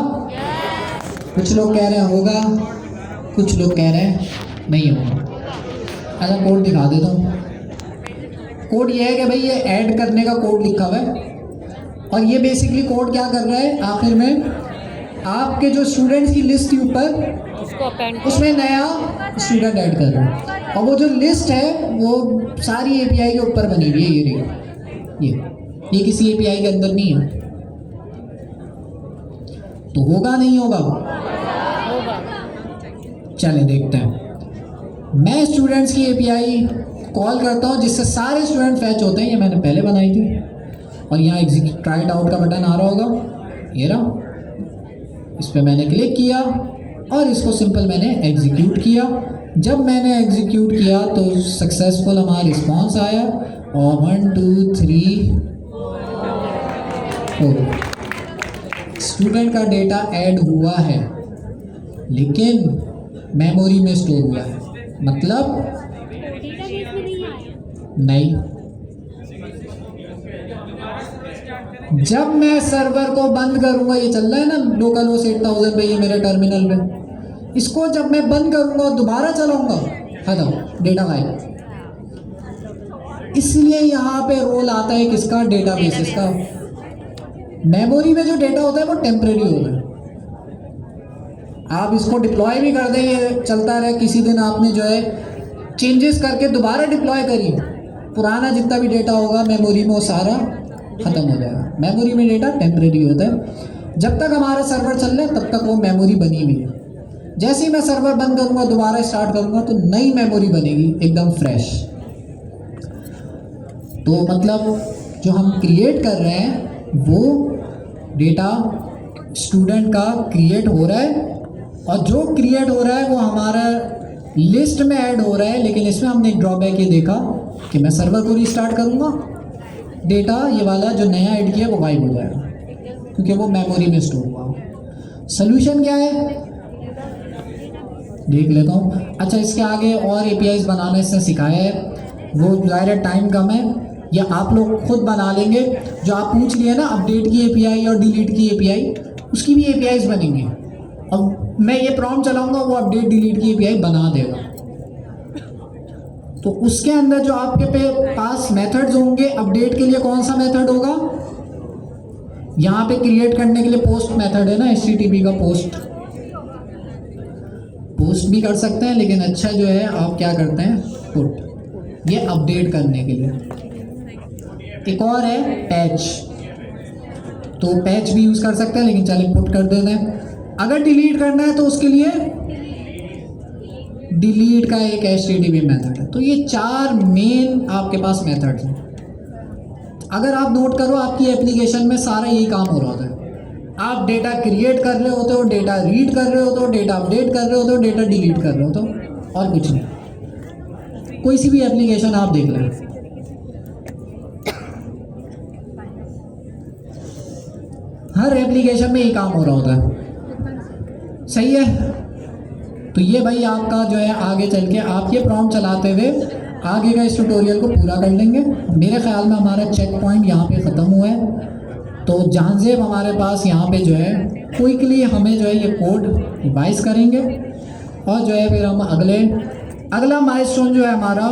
कुछ लोग कह रहे हैं होगा, कुछ लोग कह रहे हैं नहीं होगा। अच्छा कोड दिखा देता हूँ। कोड ये है कि भाई ये ऐड करने का कोड लिखा हुआ है, और ये बेसिकली कोड क्या कर रहा है, आखिर में आपके जो स्टूडेंट्स की लिस्ट के ऊपर उसमें नया स्टूडेंट ऐड कर रहा है, और वो जो लिस्ट है वो सारी एपीआई के ऊपर बनी हुई है। ये रही, ये किसी एपीआई के अंदर नहीं है। तो होगा नहीं होगा? चले देखते हैं। मैं स्टूडेंट्स की एपीआई कॉल करता हूँ जिससे सारे स्टूडेंट फैच होते हैं। ये मैंने पहले बनाई थी, और यहाँ एग्जीक्यूट ट्राइड आउट का बटन आ रहा होगा, ये रहा। इस पर मैंने क्लिक किया और इसको सिंपल मैंने एग्जीक्यूट किया। जब मैंने एग्जीक्यूट किया तो सक्सेसफुल हमारा रिस्पांस आया, और 1 2 3 4 स्टूडेंट का डेटा ऐड हुआ है, लेकिन मेमोरी में स्टोर हुआ है। मतलब नहीं। जब मैं सर्वर को बंद करूंगा, ये चल रहा है ना लोकल होस्ट 8000 पे, ये मेरे टर्मिनल पे, इसको जब मैं बंद करूंगा दोबारा चलाऊंगा, खत्म, डेटा गायब। इसलिए यहाँ पे रोल आता है किसका? डेटाबेस का। मेमोरी में जो डेटा होता है वो टेम्परेरी होता है। आप इसको डिप्लॉय भी कर दें, ये चलता रहे, किसी दिन आपने जो है चेंजेस करके दोबारा डिप्लॉय करिए, पुराना जितना भी डेटा होगा मेमोरी में वो सारा ख़त्म हो जाएगा। मेमोरी में डेटा टेम्परेरी होता है। जब तक हमारा सर्वर चल रहा है तब तक वो मेमोरी बनी हुई है। जैसे ही मैं सर्वर बंद करूँगा, दोबारा स्टार्ट करूँगा, तो नई मेमोरी बनेगी एकदम फ्रेश। तो मतलब जो हम क्रिएट कर रहे हैं वो डेटा स्टूडेंट का क्रिएट हो रहा है, और जो क्रिएट हो रहा है वो हमारा लिस्ट में ऐड हो रहा है। लेकिन इसमें हमने एक ड्रॉबैक ये देखा कि मैं सर्वर को रीस्टार्ट करूँगा, डेटा ये वाला जो नया ऐड किया वो गायब हो जाएगा, क्योंकि वो मेमोरी में स्टोर हुआ। सॉल्यूशन क्या है देख लेता हूँ। अच्छा, इसके आगे और एपीआईज बनाना इसने सिखाया है, वो ज़ाहिर टाइम कम है, या आप लोग खुद बना लेंगे। जो आप पूछ लिए ना अपडेट की एपीआई और डिलीट की एपीआई, उसकी भी एपीआईज बनेंगी। अब मैं ये प्रॉम्प्ट चलाऊंगा, वो अपडेट डिलीट की एपीआई बना देगा। तो उसके अंदर जो आपके पास मेथड्स होंगे, अपडेट के लिए कौन सा मेथड होगा? यहाँ पे क्रिएट करने के लिए पोस्ट मेथड है ना, HTTP का पोस्ट भी कर सकते हैं, लेकिन अच्छा जो है आप क्या करते हैं, पुट, ये अपडेट करने के लिए। एक और है पैच, तो पैच भी यूज़ कर सकते हैं, लेकिन चलिए पुट कर देते हैं। अगर डिलीट करना है तो उसके लिए डिलीट का एक HTTP मेथड है। तो ये 4 मेन आपके पास मेथड्स हैं। अगर आप नोट करो, आपकी एप्लीकेशन में सारा यही काम हो रहा होता है। आप डेटा क्रिएट कर रहे होते हो, डेटा रीड कर रहे होते हो, डेटा अपडेट कर रहे होते हो, डेटा डिलीट कर रहे होते हो, और कुछ नहीं। कोई सी भी एप्लीकेशन आप देख लें, हर एप्लीकेशन में ये काम हो रहा होता है। सही है। तो ये भाई आपका जो है आगे चल के आप ये प्रॉम्प्ट चलाते हुए आगे का इस ट्यूटोरियल को पूरा कर लेंगे। मेरे ख्याल में हमारा चेक पॉइंट यहाँ पे ख़त्म हुआ है। तो जानजेब हमारे पास यहाँ पे जो है क्विकली हमें जो है ये कोड रिवाइज करेंगे और जो है फिर हम अगला माइलस्टोन जो है हमारा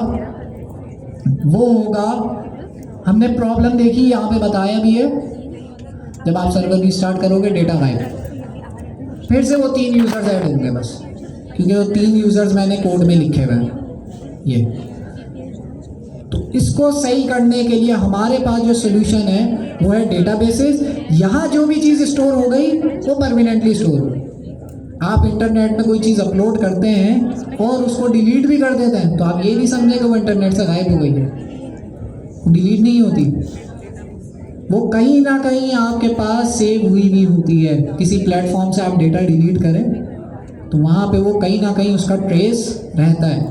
वो होगा, हमने प्रॉब्लम देखी यहाँ पे बताया भी है, जब आप सर्वर की स्टार्ट करोगे डेटा गायब, फिर से वो 3 यूज़र्स ऐड होंगे बस, क्योंकि वो 3 यूज़र्स मैंने कोड में लिखे हुए हैं ये। तो इसको सही करने के लिए हमारे पास जो सोल्यूशन है वो है डेटाबेसेस। यहाँ जो भी चीज़ स्टोर हो गई वो परमानेंटली स्टोर हो। आप इंटरनेट में कोई चीज़ अपलोड करते हैं और उसको डिलीट भी कर देते हैं, तो आप ये नहीं समझे कि वो इंटरनेट से गायब हो गई है, वो डिलीट नहीं होती, वो कहीं ना कहीं आपके पास सेव हुई भी होती है। किसी प्लेटफॉर्म से आप डेटा डिलीट करें तो वहाँ पे वो कहीं ना कहीं उसका ट्रेस रहता है।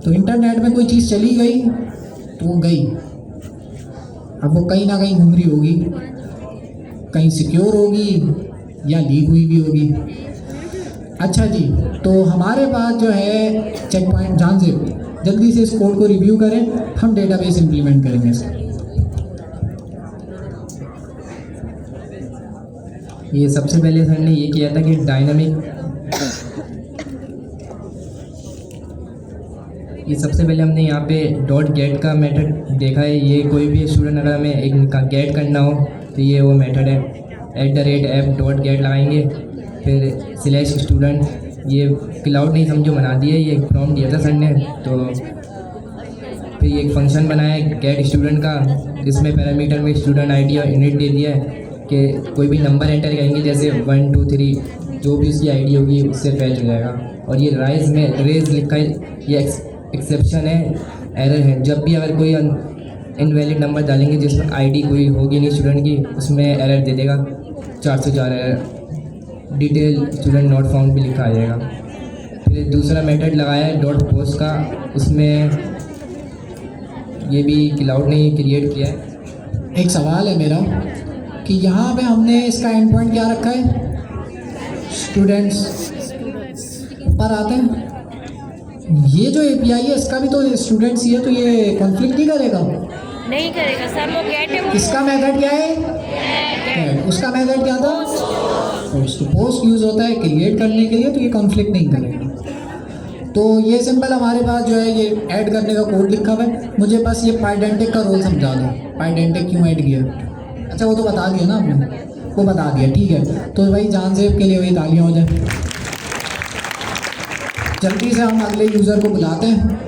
तो इंटरनेट में कोई चीज़ चली गई तो वो गई, अब वो कहीं ना कहीं घूम रही होगी, कहीं सिक्योर होगी या लीक हुई भी होगी। अच्छा जी, तो हमारे पास जो है चेक पॉइंट जानजेब, जल्दी से इस कोड को रिव्यू करें, हम डेटाबेस इंप्लीमेंट करेंगे इसका। ये सबसे पहले सर ने ये किया था कि सबसे पहले हमने यहाँ पे डॉट गेट का मेथड देखा है। ये कोई भी स्टूडेंट अगर हमें एक गेट करना हो तो ये वो मेथड है, @app.get लगाएंगे, फिर /student, ये क्लाउड नहीं समझो बना दिया, ये एक प्रॉम्प्ट दिया था सर ने। तो फिर ये एक फंक्शन बनाया है गेट स्टूडेंट का, जिसमें पैरामीटर में स्टूडेंट आईडी और यूनिट दे दिया है कि कोई भी नंबर एंटर करेंगे, जैसे 1 2 3 जो भी उसकी आईडी होगी उससे फैच हो जाएगा। और ये रेज लिखा है, ये एक्सेप्शन है, एरर है। जब भी अगर कोई इनवैलिड नंबर डालेंगे जिसमें आईडी कोई होगी नहीं स्टूडेंट की, उसमें एरर दे देगा 404 error. Detail student not found भी लिखा आ जाएगा। फिर दूसरा मेथड लगाया है डॉट पोस्ट का, उसमें ये भी क्लाउड ने क्रिएट किया है। एक सवाल है मेरा कि यहाँ पे हमने इसका एंड पॉइंट क्या रखा है, स्टूडेंट्स ऊपर आते हैं। ये जो एपीआई है इसका भी तो स्टूडेंट्स ही है, तो ये कॉन्फ्लिक्ट नहीं करेगा? नहीं करेगा सर, वो गेट है वो। इसका मेथड क्या है? गेट। उसका मेथड क्या था? पोस्ट। पोस्ट यूज़ होता है क्रिएट करने के लिए, तो ये कॉन्फ्लिक्ट नहीं करेगा। तो ये सिंपल हमारे पास जो है ये ऐड करने का कोड लिखा हुआ है। मुझे बस ये पाइडेंटिक का रोल समझा दो, पाइडेंटिक क्यों ऐड किया। अच्छा वो तो बता दिया ना आपने, वो बता दिया, ठीक है। तो भाई जानजेब के लिए वही तालियां हो जाए। जल्दी से हम अगले यूज़र को बुलाते हैं।